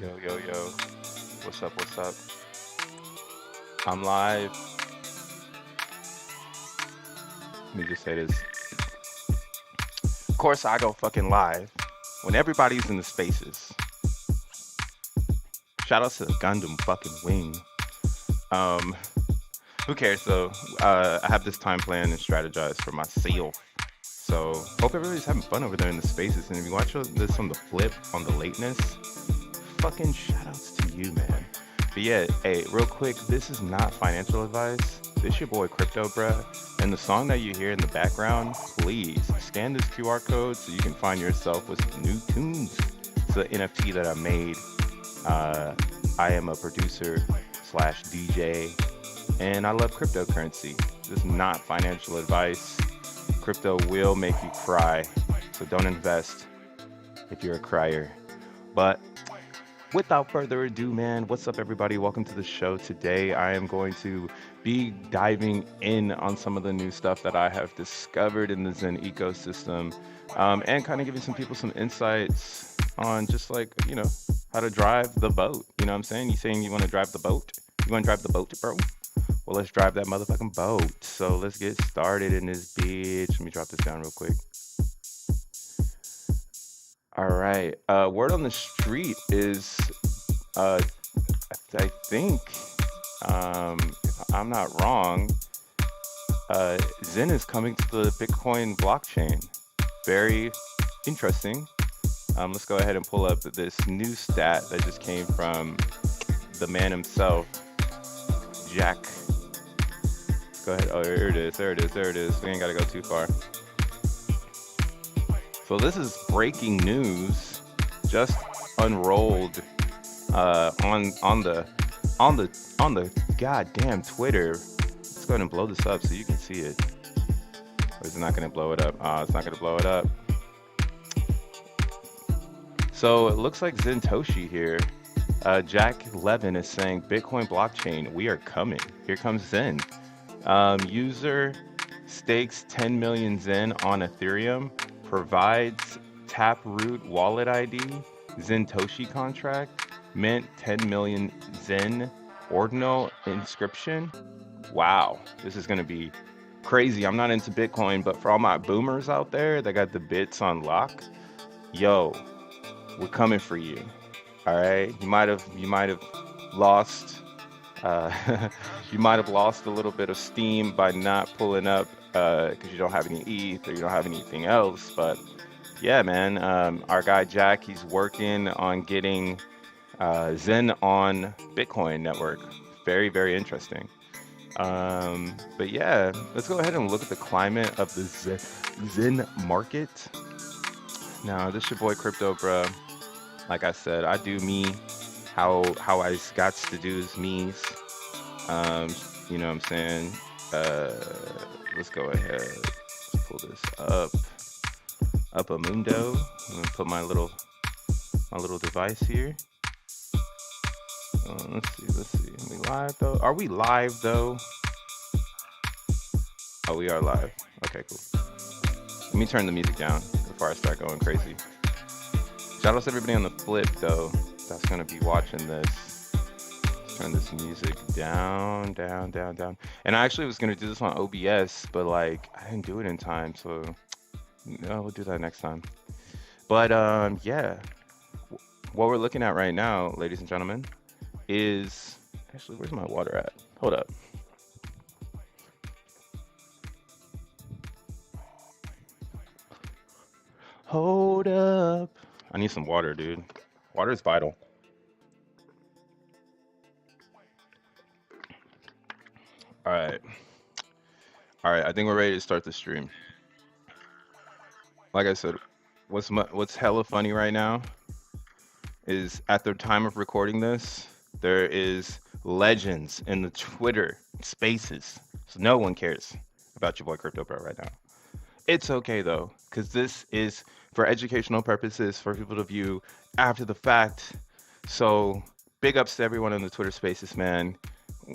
Yo, yo, yo. What's up? What's up? I'm live. Let me just say this. Of course, I go fucking live when everybody's in the spaces. Shout out to the Gundam fucking wing. Um, who cares though? I have this time plan and strategize for myself. So hope everybody's having fun over there in the spaces. And if you watch this on the flip on the lateness, fucking shout outs to you, man. But yeah, hey, real quick, this is not financial advice. This your boy Crypto, bruh. And the song that you hear in the background, please scan this QR code so you can find yourself with some new tunes. It's an NFT that I made. I am a producer slash DJ, and I love cryptocurrency. This is not financial advice. Crypto will make you cry, so don't invest if you're a crier. But without further ado, man, what's up, everybody? Welcome to the show. Today, I am going to be diving in on some of the new stuff that I have discovered in the Zen ecosystem, and kind of giving some people some insights on just like, how to drive the boat. You know what I'm saying? You saying you want to drive the boat? You want to drive the boat, bro? Well, let's drive that motherfucking boat. So let's get started in this bitch. Let me drop this down real quick. All right. Word on the street is, I think, if I'm not wrong, Zen is coming to the Bitcoin blockchain. Very interesting. Let's go ahead and pull up this new stat that just came from the man himself, Jack. Go ahead. Oh, here it is. There it is. There it is. We ain't got to go too far. So this is breaking news, just unrolled on the goddamn Twitter. Let's go ahead and blow this up so you can see it. Or is it not going to blow it up? It's not going to blow it up. So it looks like Zentoshi here. Jack Levin is saying, Bitcoin blockchain, we are coming. Here comes Zen. User stakes 10 million Zen on Ethereum, provides Taproot wallet ID, Zentoshi contract, mint 10 million Zen ordinal inscription. Wow, this is going to be crazy. I'm not into Bitcoin, but for all my boomers out there that got the bits on lock, yo, we're coming for you. All right, you might have lost you might have lost a little bit of steam by not pulling up because you don't have any ETH or you don't have anything else. But yeah, man, our guy Jack, he's working on getting Zen on Bitcoin network. Very, very interesting. But yeah, let's go ahead and look at the climate of the Zen market. Now, this your boy Crypto, bro. Like I said, I do me how I got to do is me's. You know what I'm saying? Let's go ahead. Let's pull this up a mundo. I'm gonna put my little device here. Let's see. Are we live though? Are we live though? Oh, we are live. Okay, cool. Let me turn the music down before I start going crazy. Shout out to everybody on the flip though. That's gonna be watching this. Let's turn this music down. And I actually was gonna do this on OBS, but like I didn't do it in time, so no, we'll do that next time. But yeah, what we're looking at right now, ladies and gentlemen, is actually, where's my water at? Hold up. Hold up. I need some water, dude. Water is vital. All right. I think we're ready to start the stream. Like I said, what's hella funny right now is at the time of recording this, there is legends in the Twitter spaces. So no one cares about your boy Crypto Bro right now. It's okay though, because this is for educational purposes for people to view after the fact. So big ups to everyone in the Twitter spaces, man.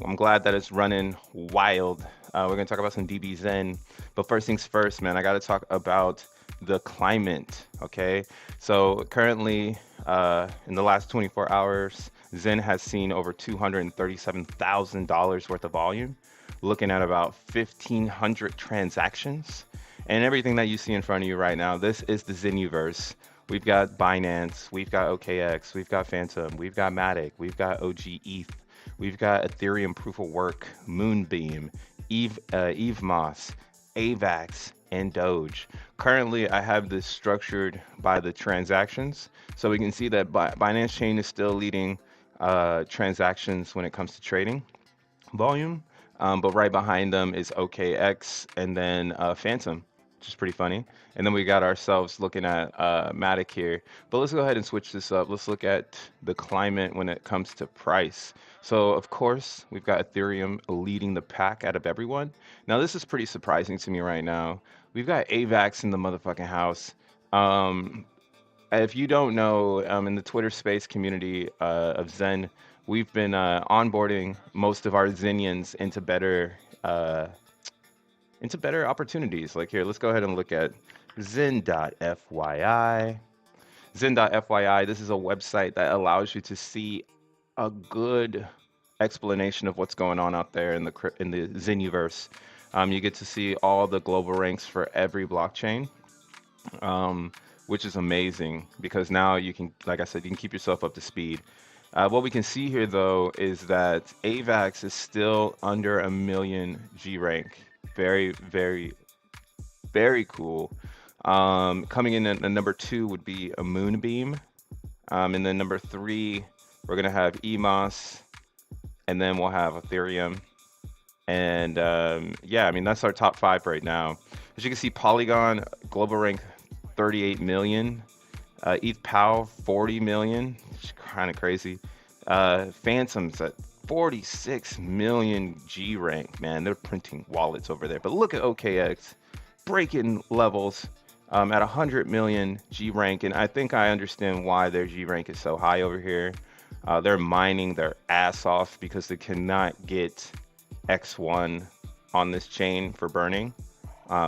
I'm glad that it's running wild. We're gonna talk about some DBZen, but first things first, man. I gotta talk about the climate. Okay, so currently, in the last 24 hours, Zen has seen over $237,000 worth of volume, looking at about 1,500 transactions. And everything that you see in front of you right now, this is the Zenuverse. We've got Binance, we've got OKX, we've got Phantom, we've got Matic, we've got OG ETH, we've got Ethereum Proof of Work, Moonbeam, Eve Moss, Avax, and Doge. Currently, I have this structured by the transactions. So we can see that Binance Chain is still leading transactions when it comes to trading volume. But right behind them is OKX and then Phantom, which is pretty funny. And then we got ourselves looking at Matic here. But let's go ahead and switch this up. Let's look at the climate when it comes to price. So of course, we've got Ethereum leading the pack out of everyone. Now this is pretty surprising to me right now. We've got AVAX in the motherfucking house. Um, if you don't know, in the Twitter space community of Zen, we've been onboarding most of our Zenians uh, into better opportunities. Like here, let's go ahead and look at Zen.fyi. Zen.fyi, this is a website that allows you to see a good explanation of what's going on out there in the Zenuverse. You get to see all the global ranks for every blockchain, um, which is amazing because now you can, like I said, you can keep yourself up to speed. What we can see here, though, is that AVAX is still under a million G rank. Very, very, very cool. Coming in at number 2 would be a Moonbeam. And then number 3, we're going to have EMOS. And then we'll have Ethereum. And yeah, I mean, that's our top 5 right now. As you can see, Polygon, global rank 38 million. ETH POW, 40 million. It's kind of crazy. Phantom's at 46 million G rank. Man, they're printing wallets over there. But look at OKX breaking levels at 100 million G rank. And I think I understand why their G rank is so high over here. They're mining their ass off because they cannot get X1 on this chain for burning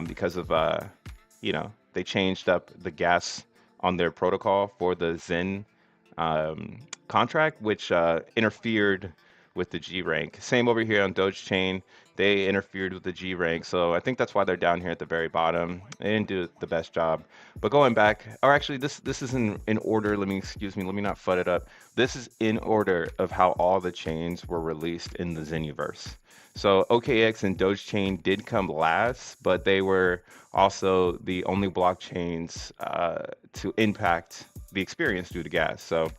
because of, they changed up the gas on their protocol for the Zen contract, which interfered with the G rank. Same over here on Doge Chain. They interfered with the G rank. So I think that's why they're down here at the very bottom. They didn't do the best job. But going back, or actually this is in order. Let me not FUD it up. This is in order of how all the chains were released in the Zenuverse. So OKX and Doge Chain did come last, but they were also the only blockchains to impact the experience due to gas. So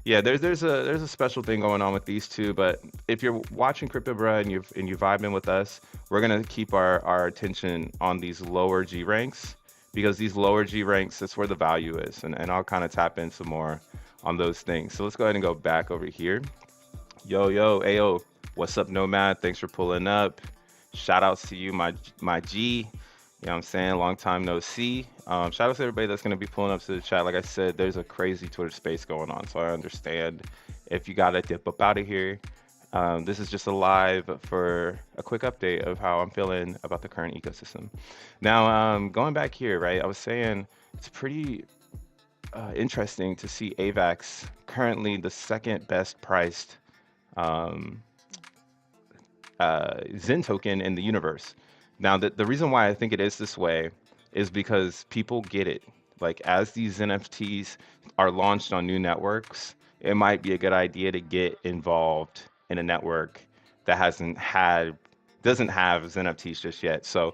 yeah, there's a special thing going on with these two. But if you're watching Crypto Bruh and you're vibing with us, we're gonna keep our attention on these lower G ranks because these lower G ranks, that's where the value is, and I'll kind of tap in some more on those things. So let's go ahead and go back over here. Yo, ayo, what's up, Nomad? Thanks for pulling up. Shout outs to you, my G. You know what I'm saying? Long time no see. Shout out to everybody that's going to be pulling up to the chat. Like I said, there's a crazy Twitter space going on, so I understand if you got to dip up out of here. This is just a live for a quick update of how I'm feeling about the current ecosystem. Now, going back here, right, I was saying it's pretty interesting to see AVAX currently the second best priced Zen token in the universe. Now, the reason why I think it is this way is because people get it. Like, as these NFTs are launched on new networks, it might be a good idea to get involved in a network that doesn't have NFTs just yet. So,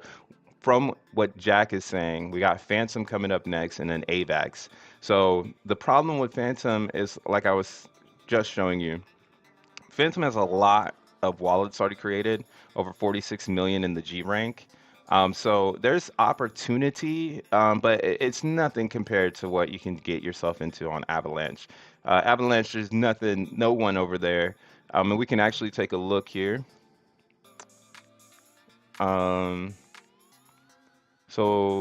from what Jack is saying, we got Phantom coming up next and then AVAX. So, the problem with Phantom is, like I was just showing you, Phantom has a lot of wallets already created, over 46 million in the G rank. So there's opportunity, but it's nothing compared to what you can get yourself into on Avalanche. Avalanche, there's no one over there. And we can actually take a look here. So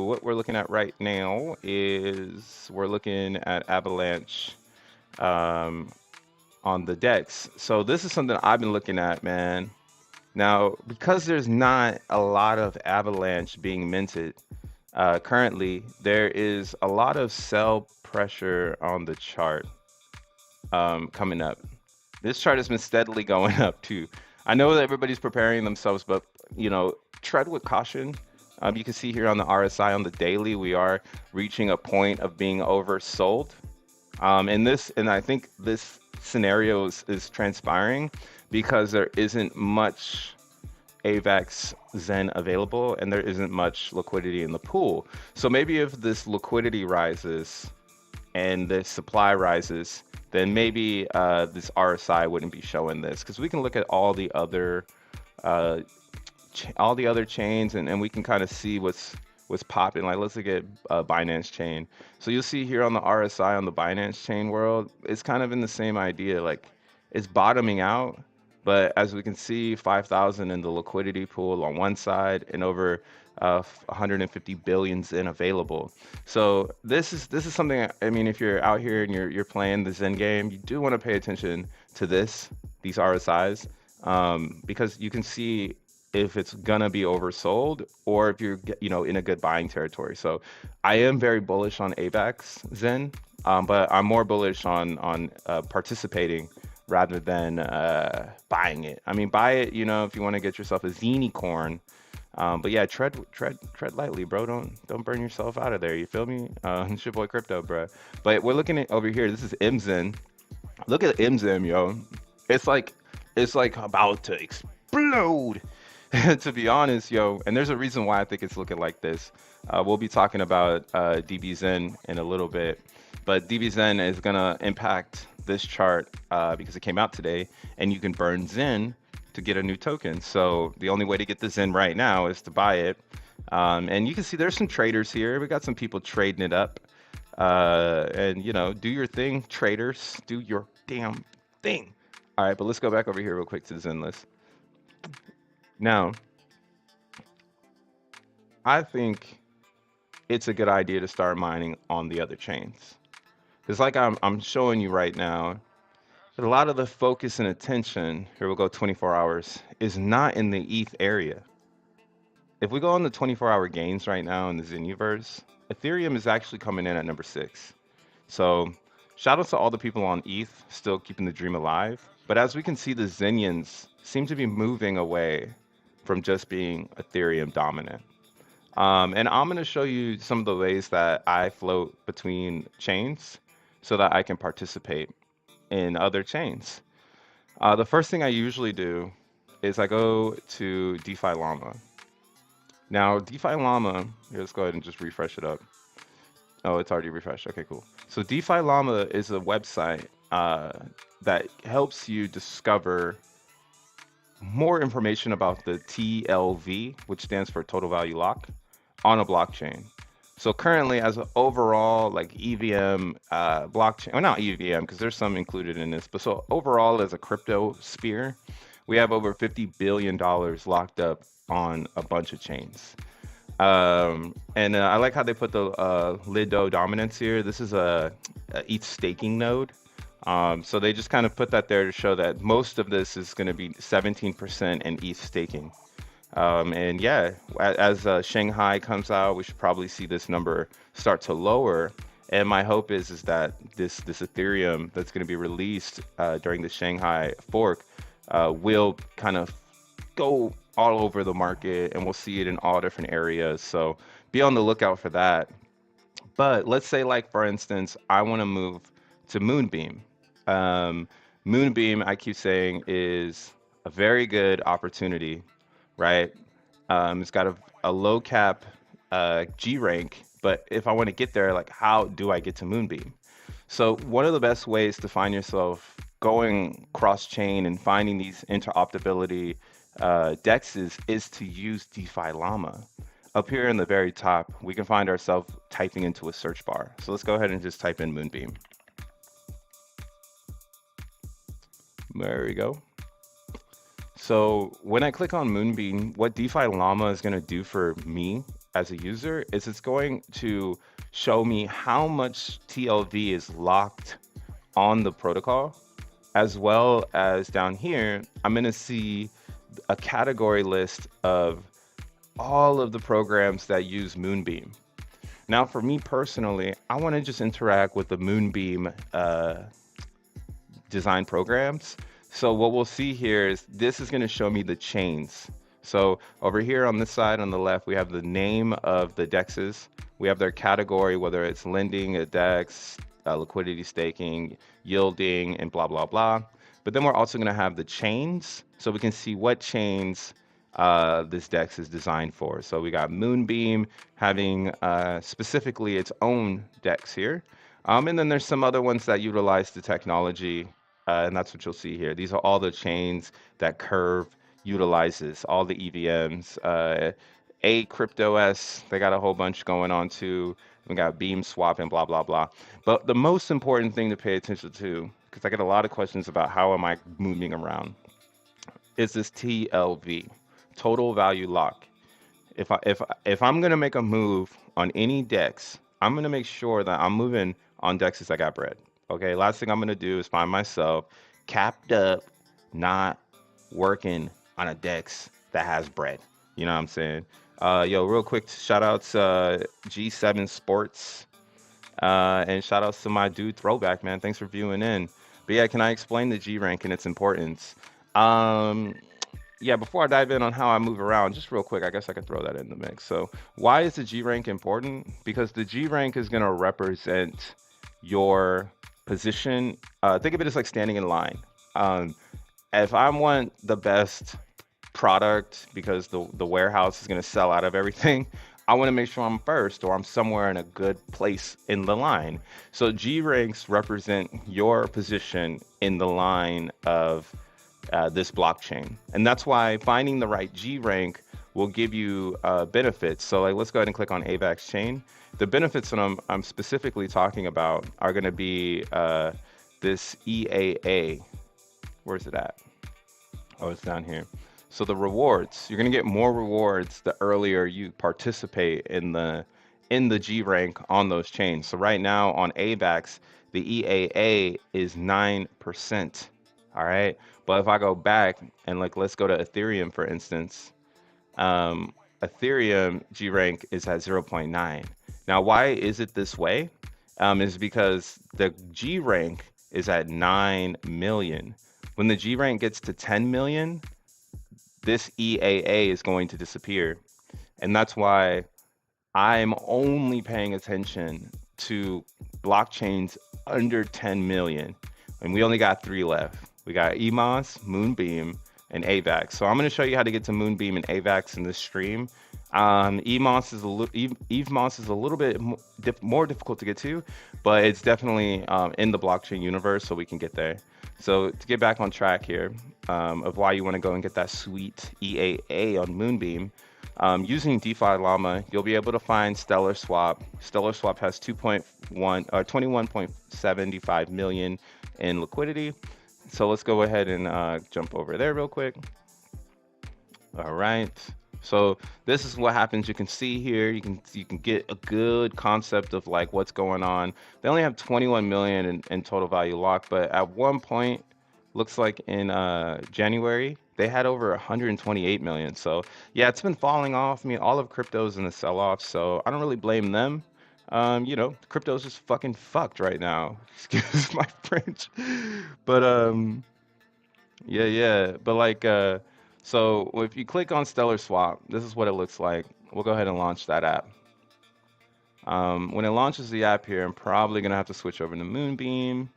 what we're looking at right now is we're looking at Avalanche on the DEX. So this is something I've been looking at, man. Now, because there's not a lot of Avalanche being minted, Currently, there is a lot of sell pressure on the chart coming up. This chart has been steadily going up too. I know that everybody's preparing themselves, but you know, tread with caution. You can see here on the RSI on the daily, we are reaching a point of being oversold. And I think this scenario is transpiring because there isn't much Avax Zen available and there isn't much liquidity in the pool. So maybe if this liquidity rises and the supply rises, then maybe this RSI wouldn't be showing this because we can look at uh, all the other chains and we can kind of see what's popping. Like let's look at Binance chain. So you'll see here on the RSI on the Binance chain world, it's kind of in the same idea. Like it's bottoming out, but as we can see, 5,000 in the liquidity pool on one side and over 150 billions in available. So this is something. I mean, if you're out here and you're playing the Zen game, you do want to pay attention to these RSIs, because you can see if it's gonna be oversold or if you're in a good buying territory. So I am very bullish on AVAX Zen, but I'm more bullish on participating rather than buying it. I mean, buy it, if you want to get yourself a Zenicorn. But yeah, tread lightly, bro. Don't burn yourself out of there. You feel me? It's your boy Crypto, bro. But we're looking at over here. This is MZen. Look at MZen, yo. It's like it's like about to explode. To be honest, yo. And there's a reason why I think it's looking like this. We'll be talking about DBZen in a little bit, but DBZen is gonna impact this chart because it came out today, and you can burn Zen to get a new token. So the only way to get the Zen right now is to buy it. And you can see there's some traders here. We got some people trading it up. And do your thing, traders. Do your damn thing. All right, but let's go back over here real quick to the Zen list. Now, I think it's a good idea to start mining on the other chains. Because like I'm showing you right now, a lot of the focus and attention, here we'll go 24 hours, is not in the ETH area. If we go on the 24-hour gains right now in the Zeniverse, Ethereum is actually coming in at number 6. So shout out to all the people on ETH still keeping the dream alive. But as we can see, the Zenians seem to be moving away from just being Ethereum dominant. And I'm going to show you some of the ways that I float between chains so that I can participate in other chains. The first thing I usually do is I go to DeFi Llama. Now, DeFi Llama, here, let's go ahead and just refresh it up. Oh, it's already refreshed. Okay, cool. So DeFi Llama is a website that helps you discover more information about the TLV, which stands for total value lock, on a blockchain. So currently, as an overall like EVM blockchain, well, not EVM because there's some included in this, but so overall as a crypto sphere, we have over $50 billion locked up on a bunch of chains. And I like how they put the Lido dominance here. This is a ETH staking node. So they just kind of put that there to show that most of this is going to be 17% in ETH staking. And yeah, as Shanghai comes out, we should probably see this number start to lower. And my hope is that this Ethereum that's going to be released during the Shanghai fork will kind of go all over the market, and we'll see it in all different areas. So be on the lookout for that. But let's say, like for instance, I want to move to Moonbeam. Moonbeam, I keep saying, is a very good opportunity, right? It's got a low cap G rank, but if I want to get there, like how do I get to Moonbeam? So one of the best ways to find yourself going cross chain and finding these interoperability dexes is to use DeFi Llama. Up here in the very top, we can find ourselves typing into a search bar. So let's go ahead and just type in Moonbeam. There we go. So when I click on Moonbeam, what DeFi Llama is going to do for me as a user is it's going to show me how much TLV is locked on the protocol, as well as down here, I'm going to see a category list of all of the programs that use Moonbeam. Now, for me personally, I want to just interact with the Moonbeam design programs. So what we'll see here is this is going to show me the chains. So over here on this side on the left, we have the name of the dexes. We have their category, whether it's lending, a dex, liquidity staking, yielding, and blah, blah, blah. But then we're also going to have the chains. So we can see what chains this dex is designed for. So we got Moonbeam having specifically its own dex here. And then there's some other ones that utilize the technology, and that's what you'll see here. These are all the chains that Curve utilizes, all the EVMs. A Crypto S, they got a whole bunch going on too. We got Beam Swap and blah, blah, blah. But the most important thing to pay attention to, because I get a lot of questions about how am I moving around, is this TLV, Total Value Lock. If I'm gonna make a move on any DEX, I'm gonna make sure that I'm moving on DEXs that got bread. Okay, last thing I'm gonna do is find myself capped up, not working on a DEX that has bread. You know what I'm saying? Yo, real quick, shout outs G7 Sports, and shout outs to my dude Throwback, man. Thanks for viewing in. But yeah, can I explain the G rank and its importance? Um, yeah, before I dive in on how I move around, just real quick, I guess I could throw that in the mix. So, why is the G rank important? Because the G rank is going to represent your position. Think of it as like standing in line. Um, if I want the best product because the warehouse is going to sell out of everything, I want to make sure I'm first or I'm somewhere in a good place in the line. So, G ranks represent your position in the line of this blockchain. And that's why finding the right G rank will give you benefits. So like, let's go ahead and click on Avax chain. The benefits that I'm specifically talking about are going to be this EAA. Where's it at? Oh, it's down here. So the rewards, you're going to get more rewards the earlier you participate in the G rank on those chains. So right now on Avax, the EAA is 9%. All right. But if I go back and like, let's go to Ethereum, for instance, Ethereum G rank is at 0.9. Now, why is it this way? Is because the G rank is at 9 million. When the G rank gets to 10 million, this EAA is going to disappear. And that's why I'm only paying attention to blockchains under 10 million. And we only got 3 left. We got EMOS, Moonbeam, and Avax. So I'm going to show you how to get to Moonbeam and Avax in this stream. EMOS is a little bit more difficult to get to, but it's definitely in the blockchain universe, so we can get there. So to get back on track here of why you want to go and get that sweet EAA on Moonbeam, using DeFi Llama, you'll be able to find Stellar Swap. Stellar Swap has 21.75 million in liquidity. So let's go ahead and jump over there real quick. All right. So this is what happens. You can see here, you can get a good concept of like what's going on. They only have 21 million in total value locked, but at one point, looks like in January, they had over 128 million. So yeah, it's been falling off. I mean, all of crypto's in the sell-off, so I don't really blame them. You know, crypto's just fucking fucked right now. Excuse my French. But yeah. But like so if you click on Stellar Swap, this is what it looks like. We'll go ahead and launch that app. When it launches the app here, I'm probably gonna have to switch over to Moonbeam.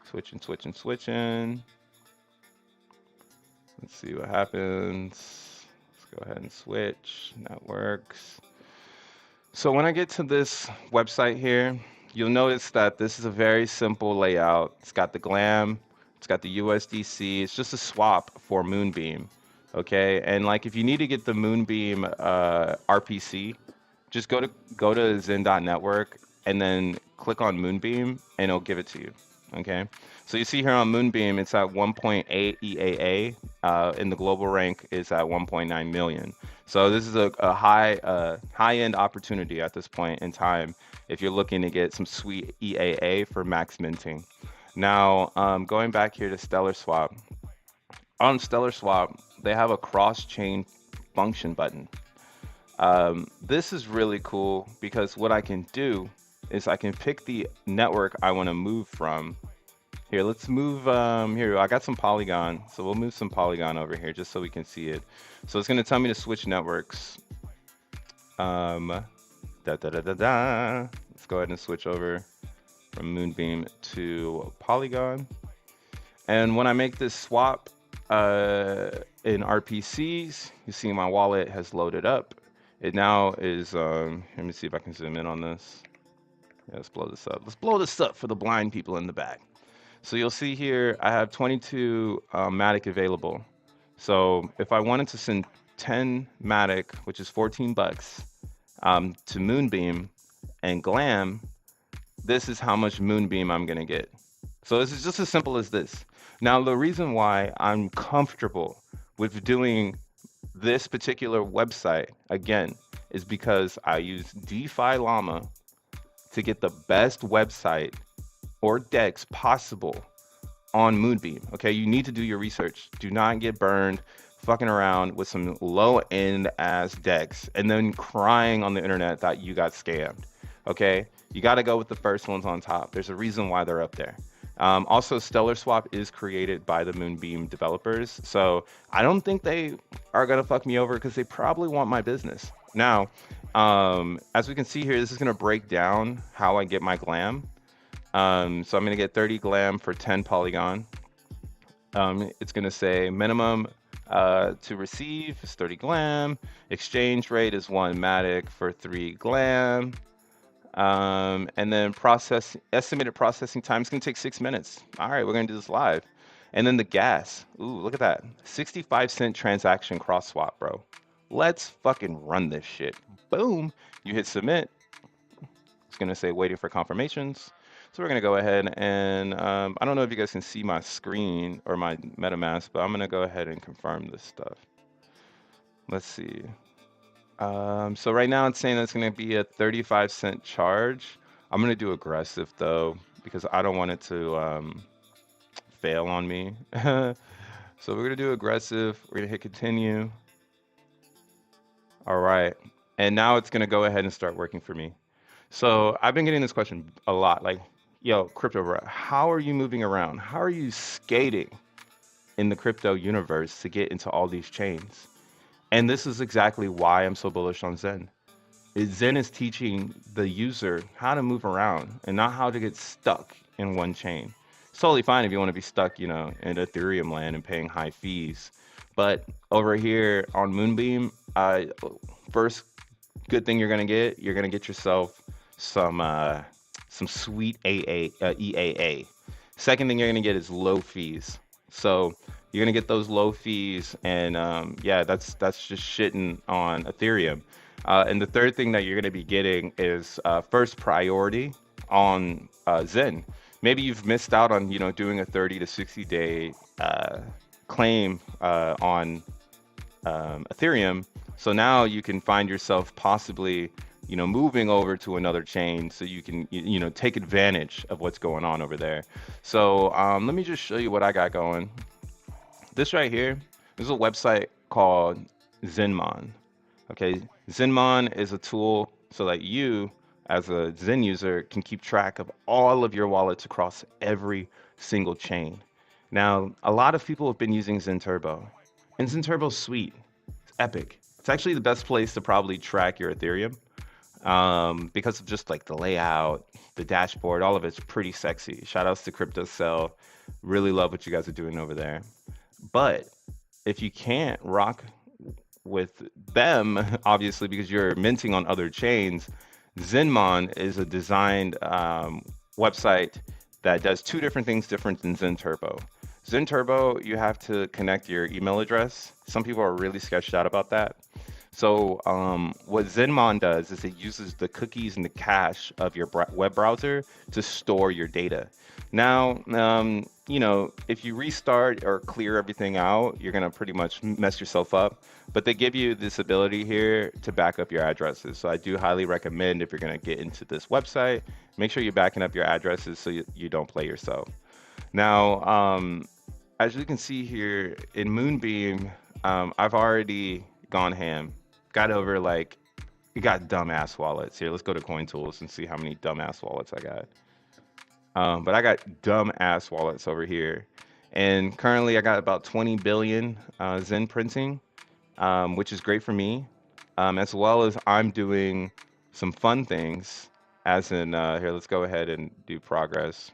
Switching. Let's see what happens. Let's go ahead and switch. That works. So when I get to this website here, you'll notice that this is a very simple layout. It's got the GLAM, it's got the USDC. It's just a swap for Moonbeam, okay? And like if you need to get the Moonbeam RPC, just go to Zen.network and then click on Moonbeam and it'll give it to you, okay? So you see here on Moonbeam, it's at 1.8 EAA, and the global rank is at 1.9 million. So this is a high-end opportunity at this point in time if you're looking to get some sweet EAA for max minting. Now, going back here to Stellar Swap. On Stellar Swap, they have a cross-chain function button. This is really cool because what I can do is I can pick the network I want to move from. Here, let's move, here, I got some Polygon, so we'll move some Polygon over here just so we can see it. So it's going to tell me to switch networks. Let's go ahead and switch over from Moonbeam to Polygon. And when I make this swap in RPCs, you see my wallet has loaded up. It now is, let me see if I can zoom in on this. Yeah, let's blow this up. Let's blow this up for the blind people in the back. So you'll see here, I have 22 Matic available. So if I wanted to send 10 Matic, which is 14 bucks, to Moonbeam and Glam, this is how much Moonbeam I'm gonna get. So this is just as simple as this. Now, the reason why I'm comfortable with doing this particular website, again, is because I use DeFi Llama to get the best website or DEX possible on Moonbeam. Okay, you need to do your research. Do not get burned fucking around with some low end ass DEX and then crying on the internet that you got scammed. Okay, you got to go with the first ones on top. There's a reason why they're up there. Also, Stellar Swap is created by the Moonbeam developers, so I don't think they are gonna fuck me over because they probably want my business. Now, as we can see here, this is gonna break down how I get my glam. So I'm gonna get 30 glam for 10 Polygon. It's gonna say minimum to receive is 30 glam. Exchange rate is 1 Matic for 3 glam. And then estimated processing time is gonna take 6 minutes. All right, we're gonna do this live. And then the gas. Ooh, look at that. 65-cent transaction cross swap, bro. Let's fucking run this shit. Boom. You hit submit. It's gonna say waiting for confirmations. So we're gonna go ahead and I don't know if you guys can see my screen or my MetaMask, but I'm gonna go ahead and confirm this stuff. Let's see. So right now it's saying that's going to be a 35-cent charge. I'm going to do aggressive though, because I don't want it to fail on me. So we're going to do aggressive. We're going to hit continue. All right. And now it's going to go ahead and start working for me. So I've been getting this question a lot, like, yo, crypto, bro, how are you moving around? How are you skating in the crypto universe to get into all these chains? And this is exactly why I'm so bullish on Zen. Zen is teaching the user how to move around and not how to get stuck in one chain. It's totally fine if you want to be stuck, you know, in Ethereum land and paying high fees. But over here on Moonbeam, first good thing you're gonna get yourself some sweet EAA. Second thing you're gonna get is low fees. So you're gonna get those low fees, and yeah, that's just shitting on Ethereum. And the third thing that you're gonna be getting is first priority on Zen. Maybe you've missed out on, you know, doing a 30 to 60 day claim on Ethereum. So now you can find yourself possibly, you know, moving over to another chain so you can, you know, take advantage of what's going on over there. So let me just show you what I got going. This right here is a website called Xenman. Okay, Xenman is a tool so that you, as a Zen user, can keep track of all of your wallets across every single chain. Now, a lot of people have been using Zen Turbo, and Zen Turbo's sweet. It's epic. It's actually the best place to probably track your Ethereum because of just like the layout, the dashboard, all of it's pretty sexy. Shout outs to CryptoCell. Really love what you guys are doing over there. But if you can't rock with them, obviously, because you're minting on other chains, Xenman is a designed website that does two different things different than Zen Turbo. Zen Turbo, you have to connect your email address. Some people are really sketched out about that. So what Xenman does is it uses the cookies and the cache of your web browser to store your data. Now, you know, if you restart or clear everything out, you're gonna pretty much mess yourself up. But they give you this ability here to back up your addresses. So I do highly recommend, if you're gonna get into this website, make sure you're backing up your addresses so you don't play yourself. Now, as you can see here in Moonbeam, I've already gone ham. Got over like We got dumbass wallets here. Let's go to Coin Tools and see how many dumbass wallets I got. But I got dumbass wallets over here, and currently I got about 20 billion Zen printing, which is great for me, as well as I'm doing some fun things. As in, here, let's go ahead and do progress.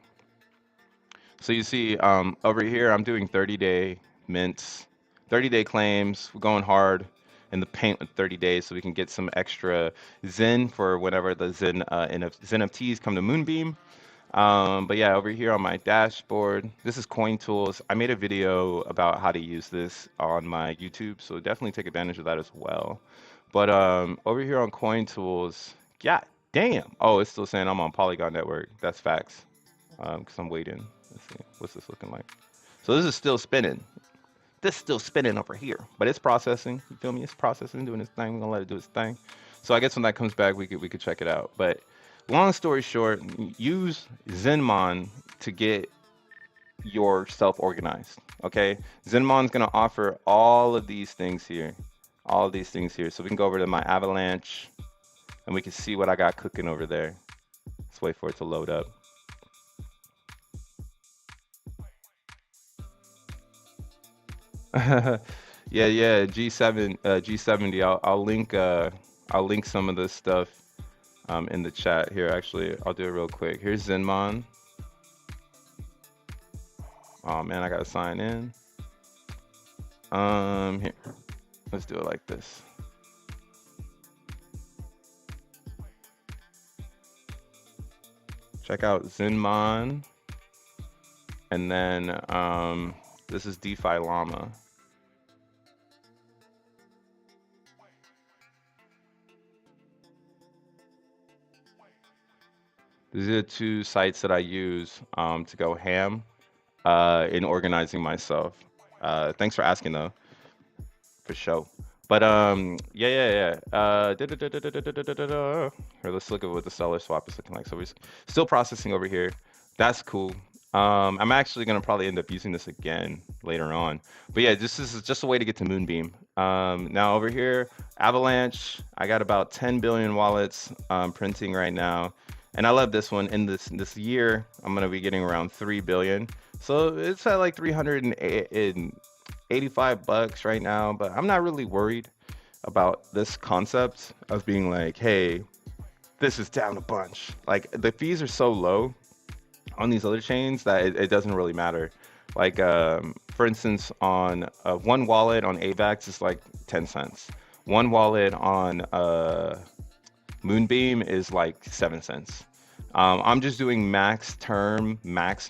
So you see, over here, I'm doing 30-day mints, 30-day claims. We're going hard in the paint with 30 days so we can get some extra Zen for whenever the XeNFTs come to Moonbeam. But yeah, over here on my dashboard, this is Coin Tools. I made a video about how to use this on my YouTube, so definitely take advantage of that as well. But over here on Coin Tools, god damn. Oh, it's still saying I'm on Polygon Network. That's facts. Because I'm waiting. Let's see. What's this looking like? So this is still spinning. This is still spinning over here, but it's processing. You feel me? It's processing, doing its thing. We're gonna let it do its thing. So I guess when that comes back, we could check it out. But long story short, use Xenman to get yourself organized. Okay, Xenman's gonna offer all of these things here, all of these things here. So we can go over to my Avalanche, and we can see what I got cooking over there. Let's wait for it to load up. Yeah, G7, G70. I'll link some of this stuff in the chat here. Actually, I'll do it real quick. Here's Xenman. Oh man, I gotta sign in. Here, let's do it like this. Check out Xenman, and then this is DeFi Llama. These are the two sites that I use to go ham in organizing myself. Thanks for asking though, for sure. But yeah. Here, let's look at what the seller swap is looking like. So we're still processing over here. That's cool. I'm actually gonna probably end up using this again later on. But yeah, this is just a way to get to Moonbeam. Now over here, Avalanche, I got about 10 billion wallets printing right now. And I love this one. In this year, I'm gonna be getting around 3 billion. So it's at like 385 bucks right now, but I'm not really worried about this concept of being like, hey, this is down a bunch. Like the fees are so low on these other chains that it doesn't really matter. Like for instance, on one wallet on Avax is like 10 cents. One wallet on Moonbeam is like 7 cents. I'm just doing max term, max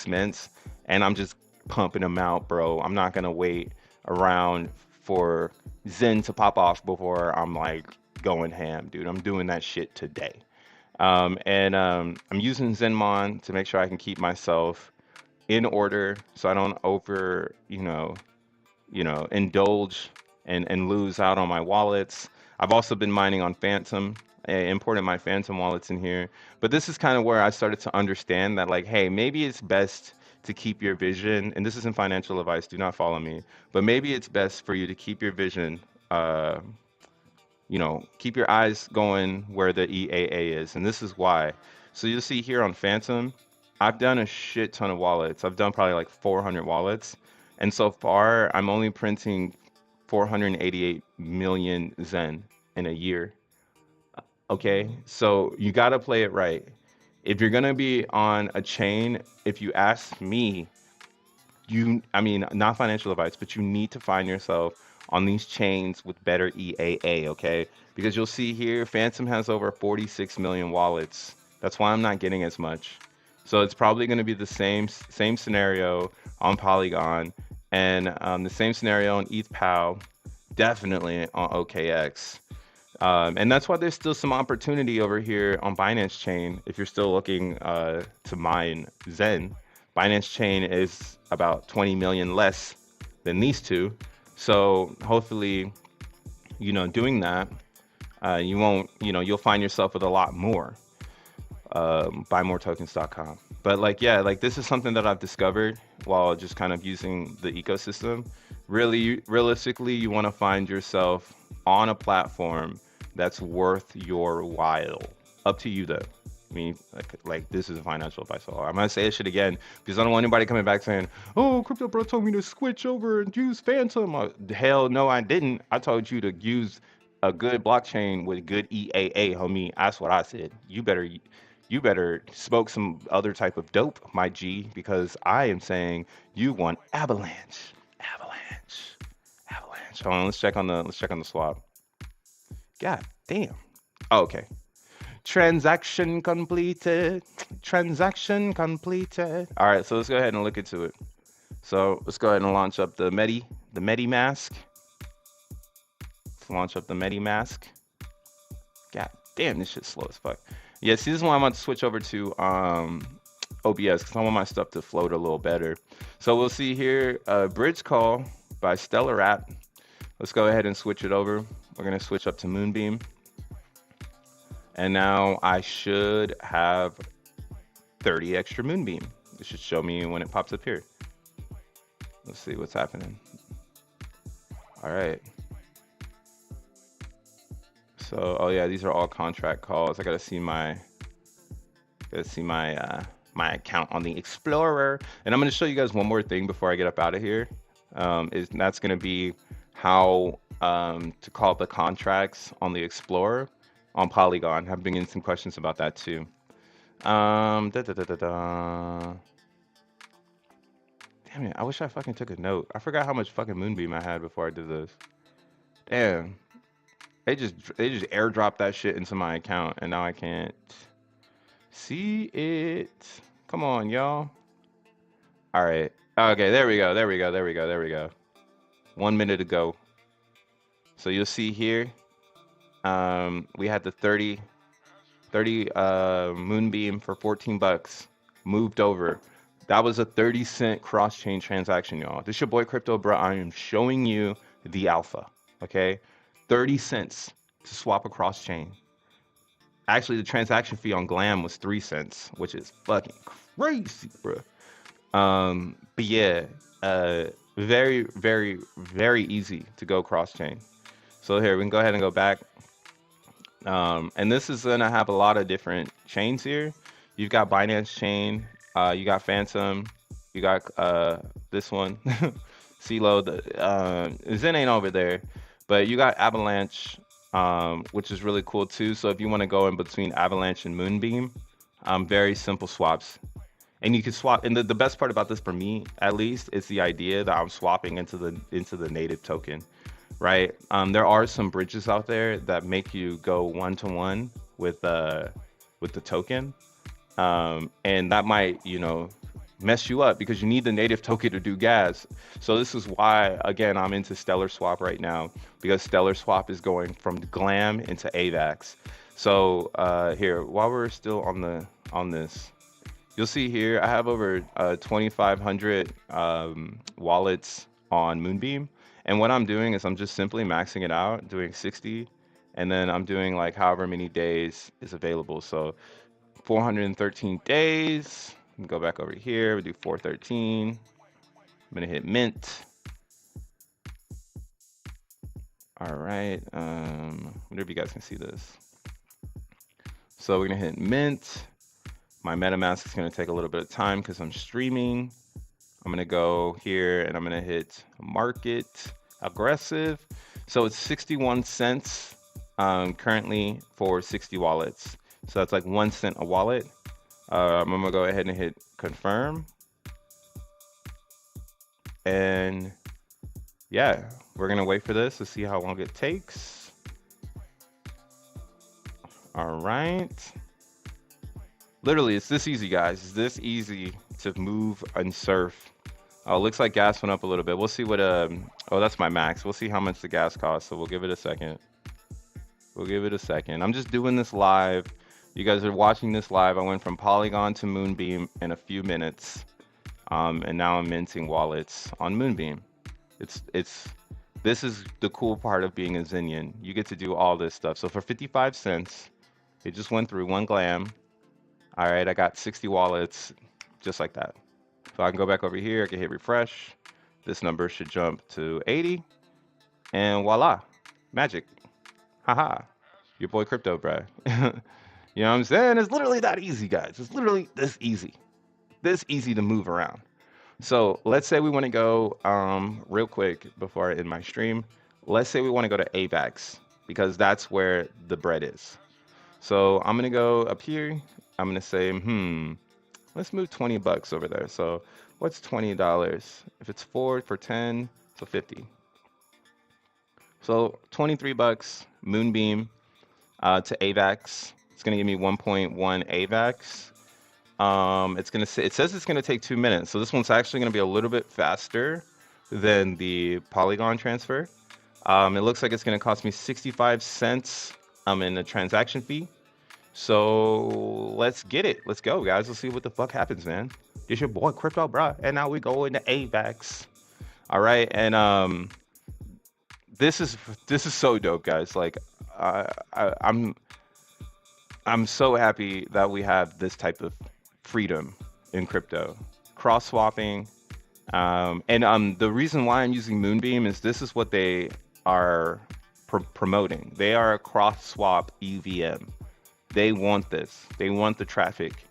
mints, and I'm just pumping them out, bro. I'm not gonna wait around for Zen to pop off before I'm like going ham, dude. I'm doing that shit today. I'm using Xenman to make sure I can keep myself in order so I don't over, indulge and lose out on my wallets. I've also been mining on Phantom. I imported my Phantom wallets in here. But this is kind of where I started to understand that, like, hey, maybe it's best to keep your vision, and this isn't financial advice, do not follow me, but maybe it's best for you to keep your vision, keep your eyes going where the EAA is, and this is why. So you'll see here on Phantom, I've done a shit ton of wallets. I've done probably like 400 wallets, and so far I'm only printing 488 million Zen in a year. Okay, so you got to play it right. If you're gonna be on a chain, if you ask me, not financial advice, but you need to find yourself on these chains with better EAA, okay? Because you'll see here, Phantom has over 46 million wallets. That's why I'm not getting as much. So it's probably gonna be the same scenario on Polygon, and the same scenario on ETH definitely on OKX. And that's why there's still some opportunity over here on Binance Chain if you're still looking to mine Zen. Binance Chain is about 20 million less than these two. So hopefully, doing that, you won't, you'll find yourself with a lot more. Buymoretokens.com. But this is something that I've discovered while just kind of using the ecosystem. Really, realistically, you want to find yourself on a platform that's worth your while. Up to you though. I mean, like this is a financial advice. So I'm gonna say this shit again because I don't want anybody coming back saying, "Oh, crypto bro told me to switch over and use Phantom." Hell no, I didn't. I told you to use a good blockchain with good EAA, homie. That's what I said. You better smoke some other type of dope, my G, because I am saying you want Avalanche, Avalanche, Avalanche. Hold on, let's check on the swap. God damn. Oh, okay. Transaction completed. Transaction completed. All right, so let's go ahead and look into it. So let's go ahead and launch up the Medi mask. Let's launch up the Medi mask. God damn, this shit's slow as fuck. Yeah, see, this is why I'm about to switch over to OBS because I want my stuff to float a little better. So we'll see here, bridge call by Stellar App. Let's go ahead and switch it over. We're gonna switch up to Moonbeam. And now I should have 30 extra Moonbeam. It should show me when it pops up here. Let's see what's happening. All right. So, oh yeah, these are all contract calls. I gotta see my my account on the Explorer. And I'm gonna show you guys one more thing before I get up out of here. That's gonna be how to call the contracts on the Explorer on Polygon. I've been getting some questions about that too. Damn it, I wish I fucking took a note. I forgot how much fucking Moonbeam I had before I did this. Damn. They just airdropped that shit into my account and now I can't see it. Come on, y'all. All right. Okay, there we go. There we go. There we go. There we go. 1 minute to go. So you'll see here, we had the 30 Moonbeam for 14 bucks moved over. That was a 30-cent cross-chain transaction, y'all. This your boy Crypto Bro. I am showing you the alpha, okay? 30 cents to swap across chain. Actually, the transaction fee on Glam was 3 cents, which is fucking crazy, bro. But yeah, very, very, very easy to go cross chain. So here, we can go ahead and go back. And this is gonna have a lot of different chains here. You've got Binance Chain, you got Phantom, you got this one, CeeLo. Zen ain't over there, but you got Avalanche, which is really cool too. So if you want to go in between Avalanche and Moonbeam, very simple swaps. And you can swap. And the best part about this, for me at least, is the idea that I'm swapping into the native token, right? There are some bridges out there that make you go one-to-one with the token, and that might, you know, mess you up because you need the native token to do gas. So this is why, again, I'm into Stellar Swap right now, because Stellar Swap is going from Glam into Avax. So here, while we're still on this, you'll see here I have over 2,500 wallets on Moonbeam, and what I'm doing is I'm just simply maxing it out, doing 60, and then I'm doing like however many days is available. So 413 days. Go back over here. We do 413. I'm gonna hit mint. All right. Wonder if you guys can see this. So we're gonna hit mint. My MetaMask is gonna take a little bit of time because I'm streaming. I'm gonna go here and I'm gonna hit market aggressive. So it's 61 cents currently for 60 wallets. So that's like 1 cent a wallet. I'm gonna go ahead and hit confirm. And yeah, we're gonna wait for this to see how long it takes. All right. Literally, it's this easy, guys. It's this easy to move and surf. Oh, looks like gas went up a little bit. We'll see what, oh, that's my max. We'll see how much the gas costs. So we'll give it a second. We'll give it a second. I'm just doing this live. You guys are watching this live. I went from Polygon to Moonbeam in a few minutes. And now I'm minting wallets on Moonbeam. This is the cool part of being a Xenian. You get to do all this stuff. So for 55 cents, it just went through one Glam. All right, I got 60 wallets just like that. So I can go back over here, I can hit refresh. This number should jump to 80. And voila, magic. Haha. Your boy Crypto, bruh. You know what I'm saying? It's literally that easy, guys. It's literally this easy. This easy to move around. So let's say we want to go real quick before I end my stream. Let's say we want to go to Avax because that's where the bread is. So I'm gonna go up here. I'm gonna say, let's move 20 bucks over there. So what's $20? If it's 4 for 10, so 50. So 23 bucks, Moonbeam to AVAX. It's gonna give me 1.1 AVAX. It's gonna say, it says it's gonna take 2 minutes. So this one's actually gonna be a little bit faster than the Polygon transfer. It looks like it's gonna cost me 65 cents in a transaction fee. So let's get it. Let's go, guys. Let's see what the fuck happens, man. It's your boy Crypto, bruh. And now we go into AVAX. All right, and this is so dope, guys. Like, I'm so happy that we have this type of freedom in crypto, cross swapping, and the reason why I'm using Moonbeam is this is what they are promoting. They are a cross swap EVM. They want this. They want the traffic.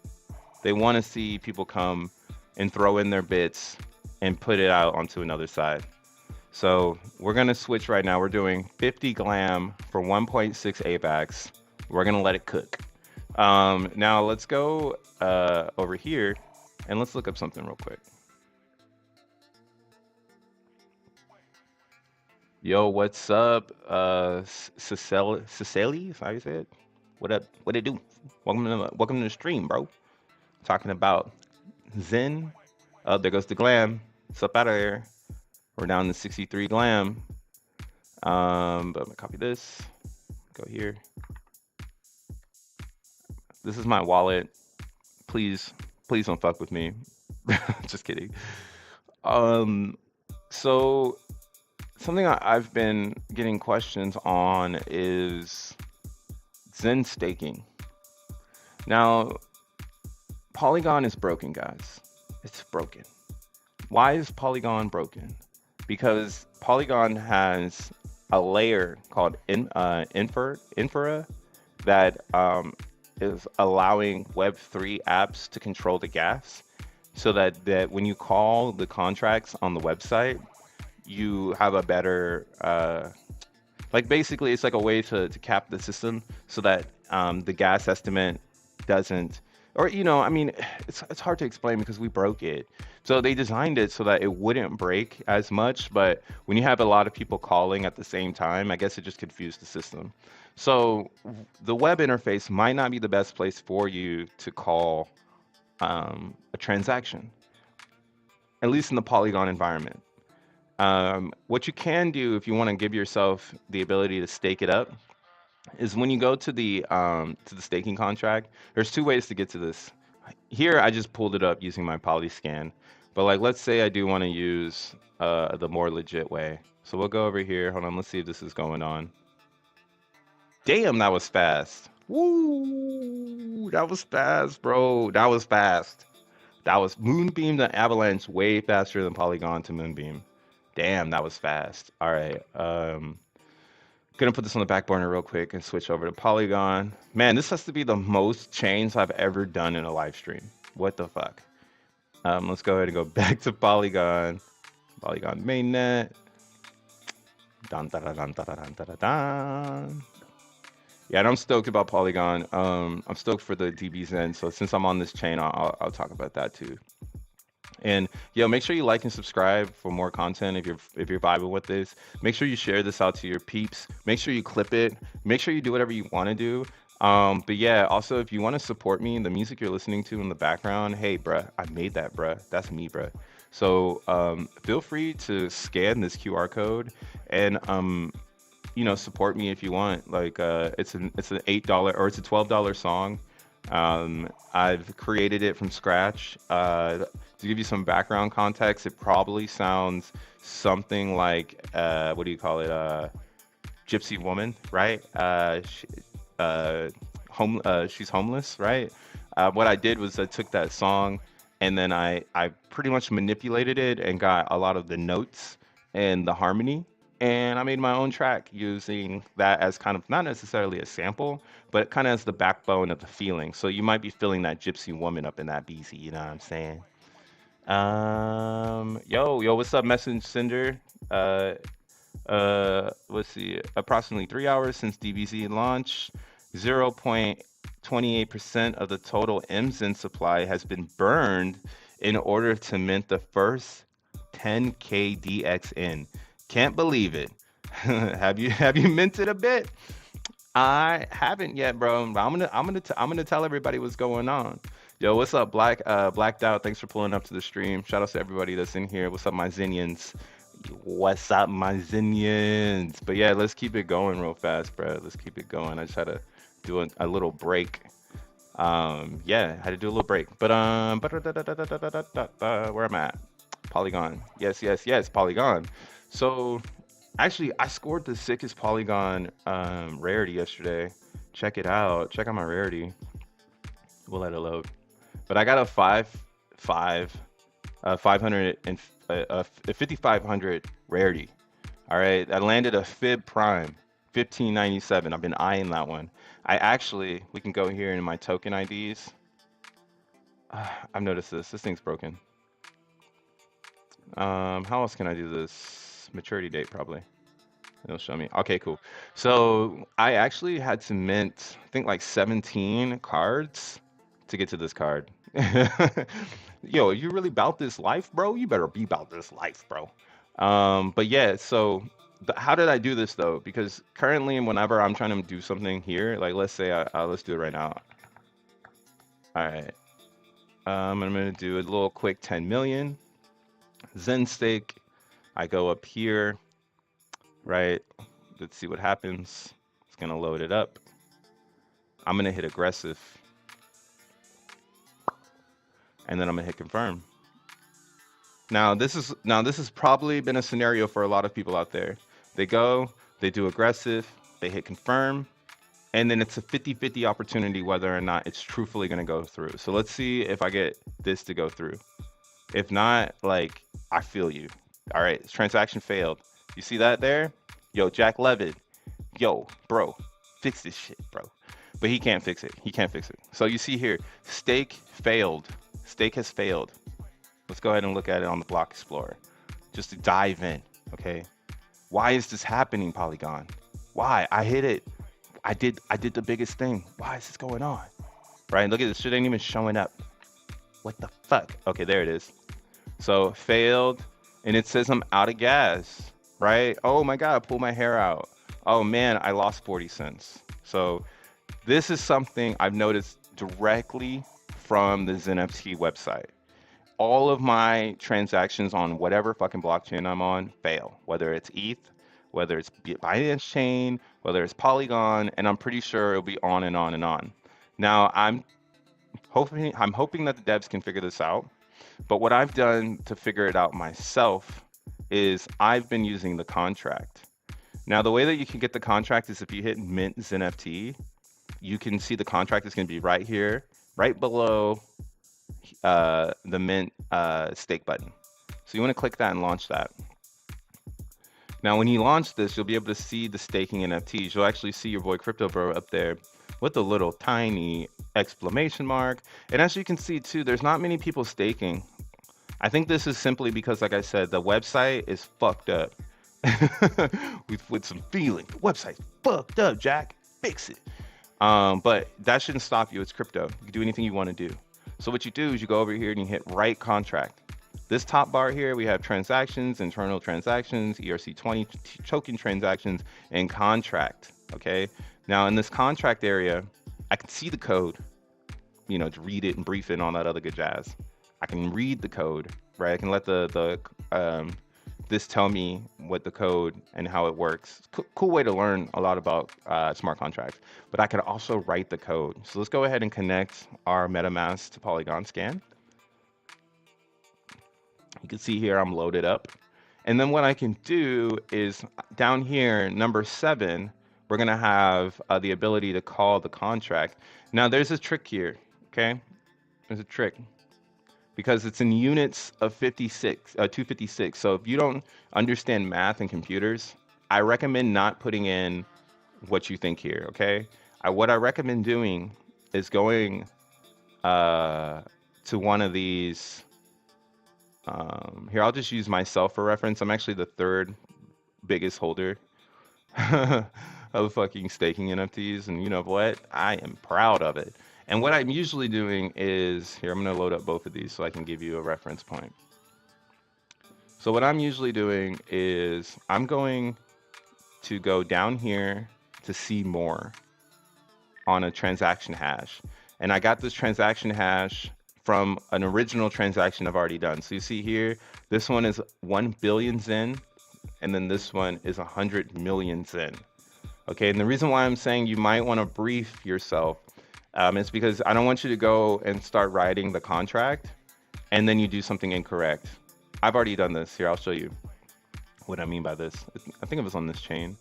They want to see people come and throw in their bits and put it out onto another side. So we're going to switch right now. We're doing 50 glam for 1.6 AVAX. We're going to let it cook. Now let's go over here and let's look up something real quick. Yo, what's up? Cecily, is how you say it? What up? What it do? Welcome to the stream, bro. Talking about Zen. Oh, there goes the glam. It's up out of there. We're down to 63 glam. But I'm gonna copy this. Go here. This is my wallet. Please don't fuck with me. Just kidding. So something I've been getting questions on is Zen staking. Now, Polygon is broken, guys. It's broken. Why is Polygon broken? Because Polygon has a layer called Infra that is allowing Web3 apps to control the gas, so that when you call the contracts on the website, you have a better like basically it's like a way to cap the system so that the gas estimate doesn't, or I mean, it's hard to explain because we broke it. So they designed it so that it wouldn't break as much, but when you have a lot of people calling at the same time, I guess it just confused the system. So the web interface might not be the best place for you to call a transaction, at least in the Polygon environment. What you can do if you want to give yourself the ability to stake it up is when you go to the staking contract, there's two ways to get to this. Here, I just pulled it up using my Polyscan, but like, let's say I do want to use the more legit way. So we'll go over here. Hold on, let's see if this is going on. Damn, that was fast. Woo, that was fast, bro. That was fast. That was Moonbeam to Avalanche way faster than Polygon to Moonbeam. Damn, that was fast. All right. Gonna put this on the back burner real quick and switch over to Polygon. Man, this has to be the most chains I've ever done in a live stream. What the fuck? Let's go ahead and go back to Polygon. Polygon mainnet. Dun, dun, dun, dun, dun, dun, dun, dun. Yeah, and I'm stoked about Polygon. I'm stoked for the DBZen. So since I'm on this chain, I'll talk about that too. And yo, make sure you like and subscribe for more content if you're vibing with this. Make sure you share this out to your peeps. Make sure you clip it. Make sure you do whatever you want to do. But yeah, also if you want to support me, the music you're listening to in the background, hey bruh, I made that, bruh. That's me, bruh. So feel free to scan this QR code and support me if you want. Like it's an $8 or it's a $12 song. I've created it from scratch. To give you some background context, it probably sounds something like what do you call it? Gypsy woman, right? She's homeless, right? What I did was I took that song and then I pretty much manipulated it and got a lot of the notes and the harmony And I made my own track using that as kind of not necessarily a sample, but kind of as the backbone of the feeling. So you might be feeling that gypsy woman up in that BC, you know what I'm saying? Yo, what's up, Message Cinder? Uh, let's see, approximately 3 hours since DBZ launch, 0.28% of the total MZen supply has been burned in order to mint the first 10K DXN. Can't believe it. Have you minted a bit? I haven't yet, bro. But I'm gonna tell everybody what's going on. Yo, what's up, Blacked Out? Thanks for pulling up to the stream. Shout out to everybody that's in here. What's up, my Zinions? What's up, my Zinions? But yeah, let's keep it going real fast, bro. Let's keep it going. I just had to do a little break. Yeah, I had to do a little break. But where I'm at? Polygon. Yes, yes, yes, Polygon. So actually, I scored the sickest Polygon rarity yesterday. Check it out. Check out my rarity. We'll let it load. But I got a 500 and 5500 rarity. All right, I landed a Fib Prime 1597. I've been eyeing that one. We can go here in my token IDs. I've noticed this. This thing's broken. How else can I do this? Maturity date probably. It'll show me. Okay, cool. So I actually had to mint, I think like 17 cards to get to this card. Yo, you really about this life, bro? You better be about this life, bro. But yeah, so how did I do this though? Because currently, whenever I'm trying to do something here, like let's say let's do it right now. All right. I'm gonna do a little quick 10 million Zen stake. I go up here, right? Let's see what happens. It's gonna load it up. I'm gonna hit aggressive, and then I'm gonna hit confirm. Now this is probably been a scenario for a lot of people out there. They go, they do aggressive, they hit confirm, and then it's a 50-50 opportunity whether or not it's truthfully going to go through. So let's see if I get this to go through. If not, like, I feel you. All right, transaction failed. You see that there? Yo, Jack Levin. Yo, bro, fix this shit, bro. But he can't fix it. He can't fix it. So you see here, stake failed. Stake has failed. Let's go ahead and look at it on the Block Explorer, just to dive in, okay? Why is this happening, Polygon? Why? I hit it. I did the biggest thing. Why is this going on? Right? Look at this shit ain't even showing up. What the fuck? Okay, there it is. So failed, and it says I'm out of gas, right? Oh my God, I pulled my hair out. Oh man, I lost 40 cents. So this is something I've noticed directly from the xeNFT website. All of my transactions on whatever fucking blockchain I'm on fail, whether it's ETH, whether it's Binance Chain, whether it's Polygon, and I'm pretty sure it'll be on and on and on. Now I'm hoping that the devs can figure this out. But what I've done to figure it out myself is I've been using the contract. Now the way that you can get the contract is if you hit Mint xeNFT, you can see the contract is going to be right here, right below the Mint stake button. So you want to click that and launch that. Now, when you launch this, you'll be able to see the staking NFTs. You'll actually see your boy Crypto Bro up there with a little tiny exclamation mark. And as you can see too, there's not many people staking. I think this is simply because, like I said, the website is fucked up. with some feeling. The website's fucked up, Jack. Fix it. But that shouldn't stop you. It's crypto. You can do anything you want to do. So what you do is you go over here and you hit write contract. This top bar here, we have transactions, internal transactions, ERC20 token transactions, and contract, okay? Now in this contract area, I can see the code, you know, to read it and brief it and all that other good jazz. I can read the code, right? I can let this tell me what the code and how it works. Cool way to learn a lot about smart contracts. But I can also write the code. So let's go ahead and connect our MetaMask to Polygon Scan. You can see here I'm loaded up. And then what I can do is down here, number 7, we're going to have the ability to call the contract. Now there's a trick here, okay? There's a trick. Because it's in units of 256. So if you don't understand math and computers, I recommend not putting in what you think here, okay? What I recommend doing is going uh, to one of these. Here, I'll just use myself for reference. I'm actually the third biggest holder of fucking staking NFTs, and you know what? I am proud of it. And what I'm usually doing is, here, I'm gonna load up both of these so I can give you a reference point. So what I'm usually doing is I'm going to go down here to see more on a transaction hash. And I got this transaction hash from an original transaction I've already done. So you see here, this one is 1 billion Zen, and then this one is 100 million Zen. Okay, and the reason why I'm saying you might want to brief yourself is because I don't want you to go and start writing the contract and then you do something incorrect. I've already done this. Here, I'll show you what I mean by this. I think it was on this chain.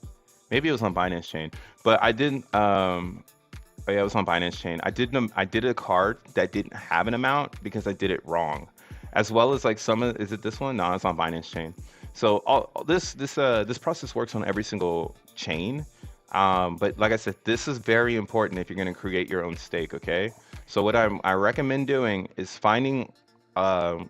Maybe it was on Binance chain, but I didn't. Oh yeah, it was on Binance chain. I did a card that didn't have an amount because I did it wrong, as well as like some of. Is it this one? No, it's on Binance chain. So all this process works on every single chain. But like I said, this is very important if you're going to create your own stake. Okay. So what I recommend doing is finding a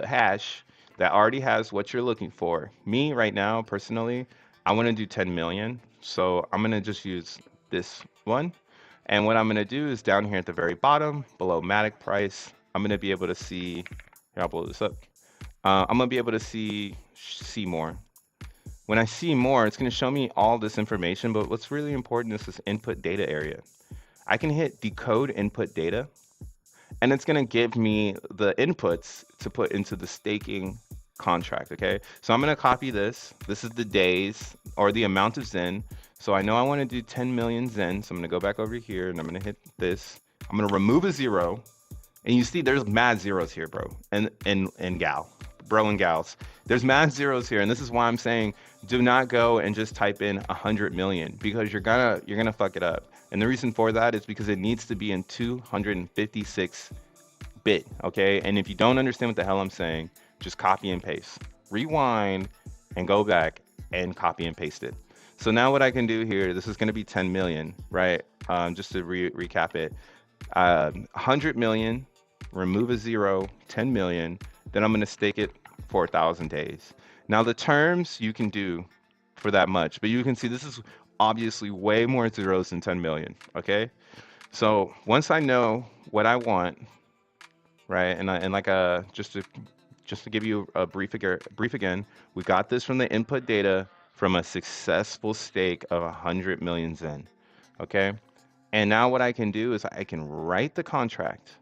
hash that already has what you're looking for. Me right now, personally, I want to do 10 million. So I'm going to just use this one. And what I'm going to do is down here at the very bottom, below Matic price, I'm going to be able to see, here, I'll blow this up. I'm going to be able to see more. When I see more, it's going to show me all this information, but what's really important is this input data area. I can hit decode input data, and it's going to give me the inputs to put into the staking contract, okay? So I'm going to copy this. This is the days or the amount of Zen. So I know I want to do 10 million Zen, so I'm going to go back over here, and I'm going to hit this. I'm going to remove a 0, and you see there's mad zeros here, bro, and gal. Bro and gals, there's mad zeros here, and this is why I'm saying do not go and just type in 100 million because you're gonna fuck it up. And the reason for that is because it needs to be in 256 bit, okay? And if you don't understand what the hell I'm saying, just copy and paste, rewind, and go back and copy and paste it. So now what I can do here, this is gonna be 10 million, right? Just to recap it, 100 million, remove a 0, 10 million. Then I'm going to stake it for 1,000 days. Now the terms you can do for that much, but you can see this is obviously way more zeros than 10 million. Okay, so once I know what I want, right, and like just to give you a brief again, we got this from the input data from a successful stake of 100 million Zen. Okay, and now what I can do is I can write the contract.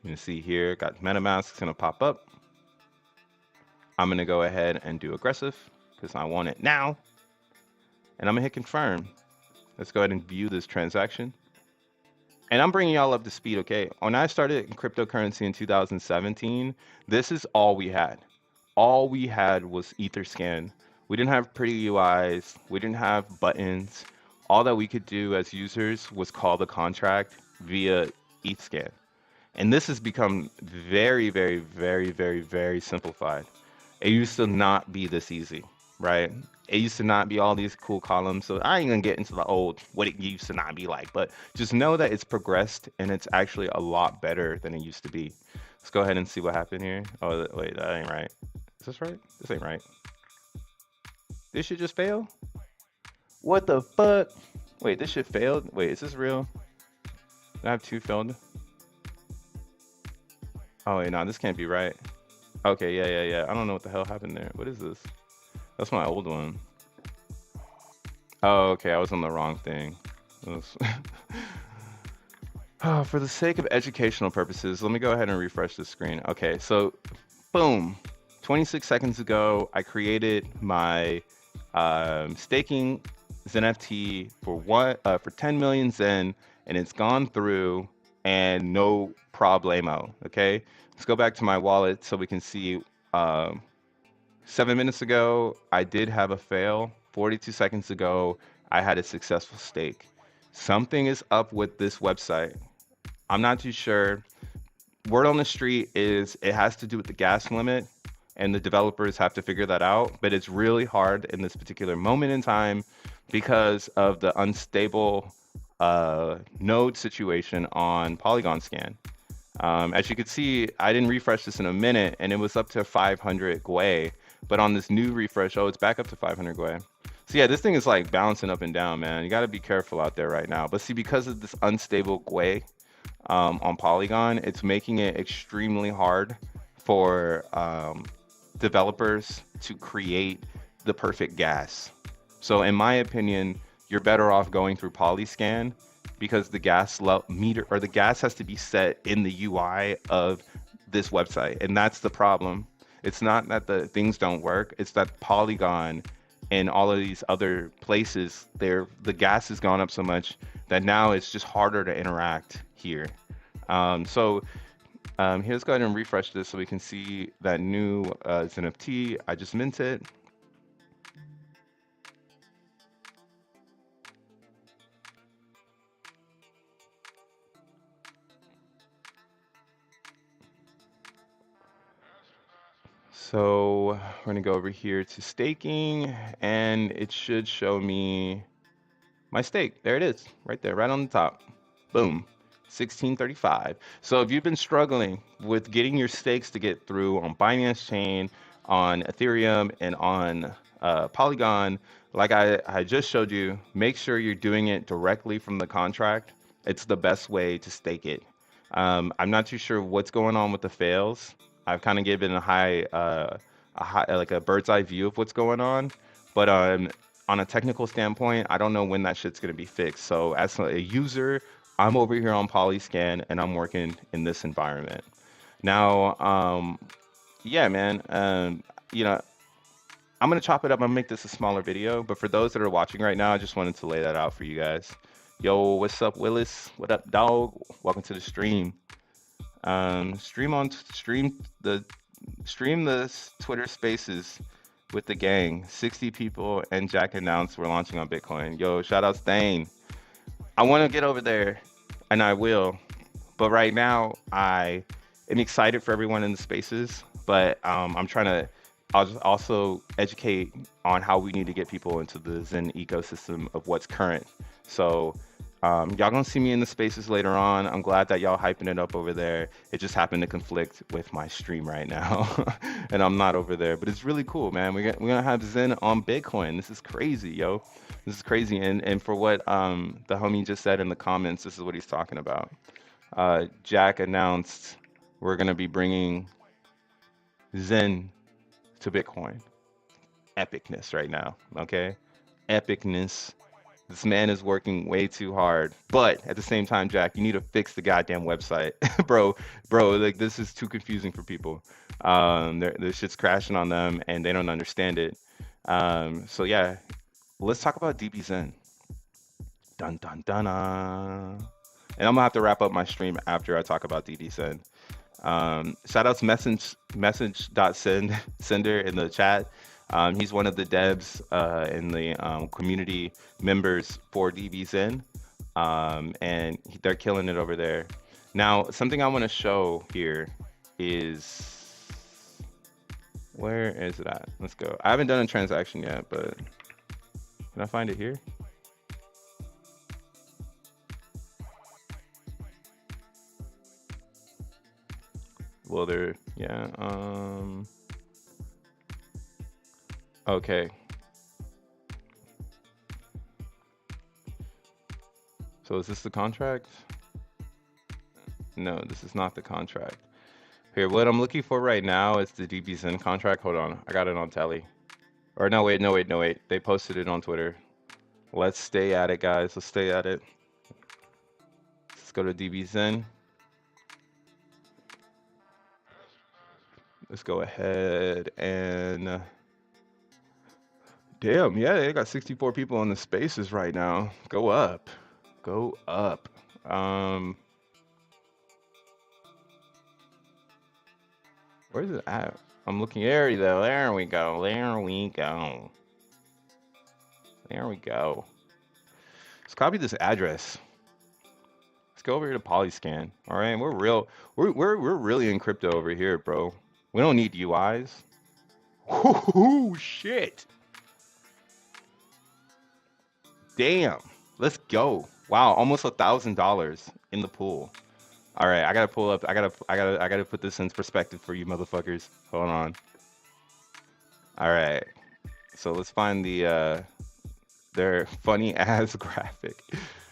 You can see here, got MetaMask, it's gonna pop up. I'm gonna go ahead and do aggressive because I want it now. And I'm gonna hit confirm. Let's go ahead and view this transaction. And I'm bringing y'all up to speed, okay? When I started in cryptocurrency in 2017, this is all we had. All we had was Etherscan. We didn't have pretty UIs. We didn't have buttons. All that we could do as users was call the contract via Etherscan. And this has become very, very, very, very, very simplified. It used to not be this easy, right? It used to not be all these cool columns. So I ain't gonna get into the old, what it used to not be like, but just know that it's progressed and it's actually a lot better than it used to be. Let's go ahead and see what happened here. Oh, wait, that ain't right. Is this right? This ain't right. This should just fail? What the fuck? Wait, this shit failed? Wait, is this real? I have 2 failed. Oh wait, no, this can't be right. Okay, yeah. I don't know what the hell happened there. What is this? That's my old one. Oh, okay, I was on the wrong thing. Oh, for the sake of educational purposes, let me go ahead and refresh the screen. Okay, so boom, 26 seconds ago, I created my staking XeNFT for 10 million Zen, and it's gone through and no problemo. Okay, let's go back to my wallet so we can see 7 minutes ago I did have a fail. 42 seconds ago I had a successful stake. Something is up with this website. I'm not too sure. Word on the street is it has to do with the gas limit. and the developers have to figure that out. But it's really hard in this particular moment in time because of the unstable node situation on Polygon Scan. As you can see, I didn't refresh this in a minute, and it was up to 500 Gwei. But on this new refresh, oh, it's back up to 500 Gwei. So yeah, this thing is like bouncing up and down, man. You got to be careful out there right now. But see, because of this unstable Gwei on Polygon, it's making it extremely hard for developers to create the perfect gas. So in my opinion, you're better off going through Polyscan because the gas meter or the gas has to be set in the UI of this website. And that's the problem. It's not that the things don't work, it's that Polygon and all of these other places, the gas has gone up so much that now it's just harder to interact here. Let's go ahead and refresh this so we can see that new xeNFT. I just minted. So we're gonna go over here to staking, and it should show me my stake. There it is, right there, right on the top. Boom, 1635. So if you've been struggling with getting your stakes to get through on Binance Chain, on Ethereum, and on Polygon, like I just showed you, make sure you're doing it directly from the contract. It's the best way to stake it. I'm not too sure what's going on with the fails. I've kind of given a high, like a bird's eye view of what's going on, but on a technical standpoint, I don't know when that shit's gonna be fixed. So as a user, I'm over here on Polyscan and I'm working in this environment. Now, yeah, man, you know, I'm gonna chop it up. I'm gonna make this a smaller video, but for those that are watching right now, I just wanted to lay that out for you guys. Yo, what's up, Willis? What up, dog? Welcome to the stream. Stream the Twitter Spaces with the gang. 60 people and Jack announced we're launching on Bitcoin. Yo, shout out Stain. I want to get over there, and I will. But right now, I am excited for everyone in the spaces. But I'm trying to also educate on how we need to get people into the Zen ecosystem of what's current. So y'all gonna see me in the spaces later on. I'm glad that y'all hyping it up over there. It just happened to conflict with my stream right now, and I'm not over there. But it's really cool, man. We're gonna have Zen on Bitcoin. This is crazy, yo. This is crazy. And for what the homie just said in the comments, this is what he's talking about. Jack announced we're gonna be bringing Zen to Bitcoin. Epicness right now, okay? Epicness. This man is working way too hard. But at the same time, Jack, you need to fix the goddamn website. bro, like this is too confusing for people. This shit's crashing on them and they don't understand it. So yeah, let's talk about DBZen. Dun dun dun. And I'm gonna have to wrap up my stream after I talk about DBZen. Shout out to message.sender in the chat. He's one of the devs in the community members for DBZen, and they're killing it over there. Now, something I want to show here is, where is it at? Let's go. I haven't done a transaction yet, but can I find it here? Well, there, yeah. Okay. So is this the contract? No, this is not the contract. Here, what I'm looking for right now is the DBZen contract. Hold on, I got it on tally. Or no, wait. They posted it on Twitter. Let's stay at it, guys. Let's stay at it. Let's go to DBZen. Let's go ahead and... Damn, yeah, they got 64 people in the spaces right now. Go up. Go up. Where's it at? I'm looking. There we go. There we go. There we go. There we go. Let's copy this address. Let's go over here to Polyscan. All right, we're really in crypto over here, bro. We don't need UIs. Ooh, shit. Damn. Let's go. Wow, almost $1,000 in the pool. All right, I gotta pull up. I gotta put this in perspective for you motherfuckers. Hold on. All right. So let's find their funny ass graphic.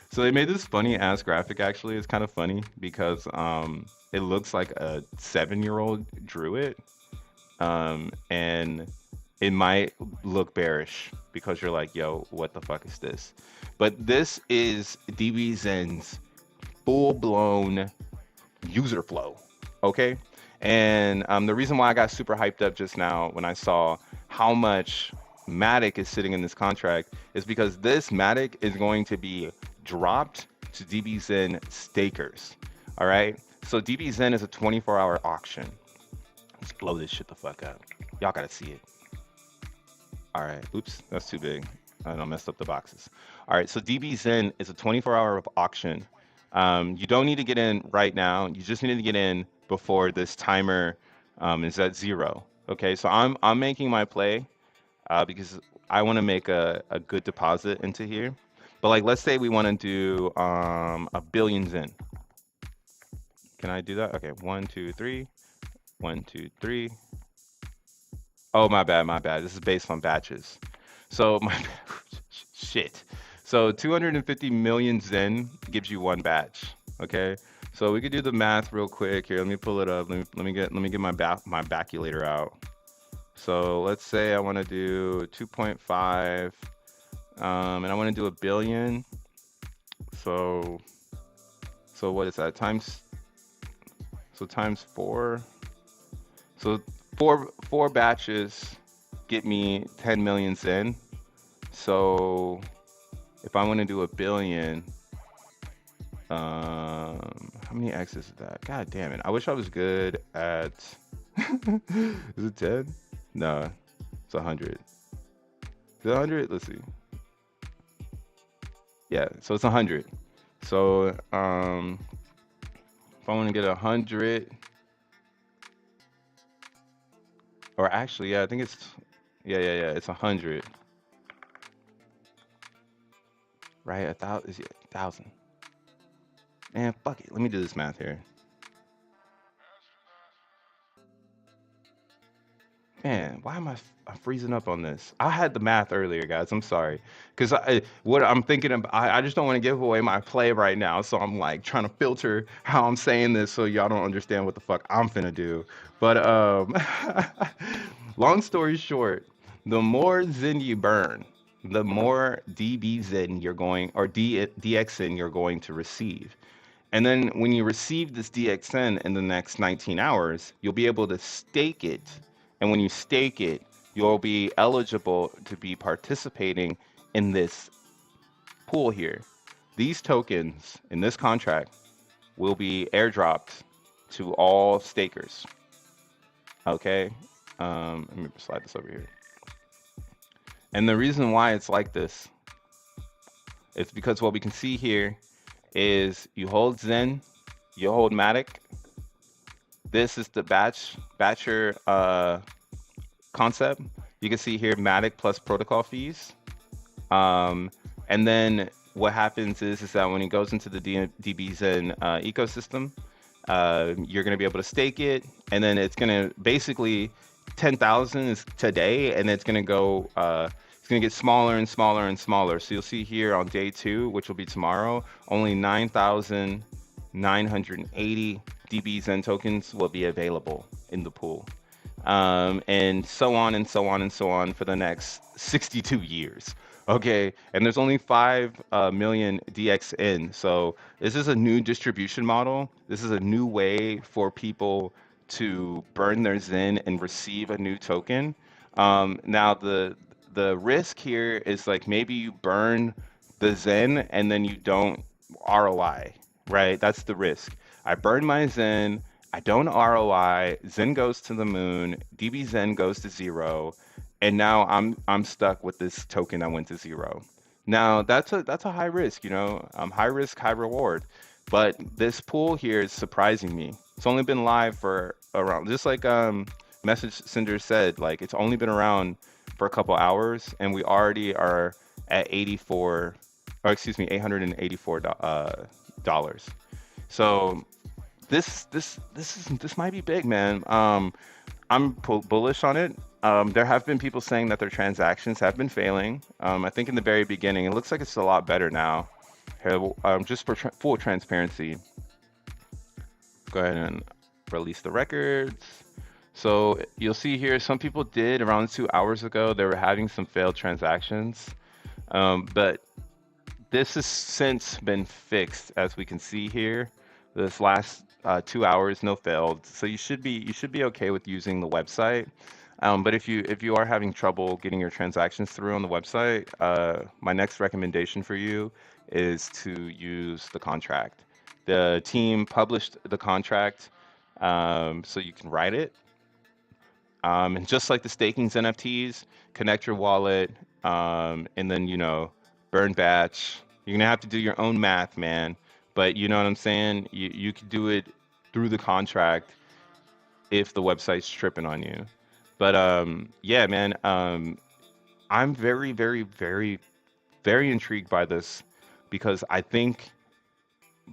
So they made this funny ass graphic actually. It's kind of funny because it looks like a 7-year-old drew it. And it might look bearish because you're like, yo, what the fuck is this? But this is DBZen's full-blown user flow, okay? And the reason why I got super hyped up just now when I saw how much Matic is sitting in this contract is because this Matic is going to be dropped to DBZen stakers, all right? So DBZen is a 24-hour auction. Let's blow this shit the fuck up. Y'all gotta see it. All right, oops, that's too big. I don't messed up the boxes. All right, so DBZen is a 24-hour auction. You don't need to get in right now. You just need to get in before this timer is at 0. Okay, so I'm making my play because I want to make a good deposit into here. But like, let's say we want to do a billion Zen. Can I do that? Okay, 1, 2, 3. 1, 2, 3. Oh, my bad, my bad. This is based on batches. So my shit. So 250 million Zen gives you 1 batch. Okay. So we could do the math real quick here. Let me pull it up. Let me get my baculator out. So let's say I want to do 2.5, and I want to do a billion. So what is that times? So times 4. So four batches get me 10 million Zen. So if I want to do a billion, how many X's is that? God damn it. I wish I was good at, is it 10? No, it's 100. Is it 100? Let's see. Yeah, so it's 100. So if I want to get 100, or actually, yeah, I think it's, yeah, it's 100. Right, 1,000 is 1,000. Man, fuck it. Let me do this math here. Man, why am I'm freezing up on this? I had the math earlier, guys. I'm sorry, because what I'm thinking of, I just don't want to give away my play right now. So I'm like trying to filter how I'm saying this so y'all don't understand what the fuck I'm finna do. But long story short, the more Zen you burn, the more DBZen you're going, or DXN you're going to receive. And then when you receive this DXN in the next 19 hours, you'll be able to stake it. And when you stake it, you'll be eligible to be participating in this pool here. These tokens in this contract will be airdropped to all stakers. Okay, let me slide this over here. And the reason why it's like this, it's because what we can see here is you hold Zen, you hold Matic. This is the batcher concept. You can see here Matic plus protocol fees. And then what happens is that when it goes into the DBZen ecosystem, you're going to be able to stake it, and then it's going to basically 10,000 is today, and it's going to go. It's going to get smaller and smaller and smaller. So you'll see here on day 2, which will be tomorrow, only 9,980 DBZen tokens will be available in the pool. And so on and so on and so on for the next 62 years. Okay, and there's only 5 million DXN. So this is a new distribution model. This is a new way for people to burn their Zen and receive a new token. Now the risk here is like maybe you burn the Zen and then you don't ROI, right? That's the risk. I burn my Zen, I don't ROI, Zen goes to the moon, DBZen goes to 0, and now I'm stuck with this token that went to 0. Now that's a high risk, you know, high risk, high reward. But this pool here is surprising me. It's only been live for around, just like message sender said, like it's only been around for a couple hours, and we already are at 84, or excuse me, $884. So this might be big, man. I'm bullish on it. There have been people saying that their transactions have been failing. I think in the very beginning, it looks like it's a lot better now. Here, just for full transparency, go ahead and release the records. So you'll see here, some people did around 2 hours ago, they were having some failed transactions. But this has since been fixed, as we can see here. This last 2 hours, no failed. So you should be okay with using the website. But if you are having trouble getting your transactions through on the website, my next recommendation for you is to use the contract. The team published the contract, so you can write it. And just like the staking NFTs, connect your wallet, and then burn batch. You're gonna have to do your own math, man. But you know what I'm saying? You could do it through the contract if the website's tripping on you. But yeah, man, I'm very, very, very, very intrigued by this because I think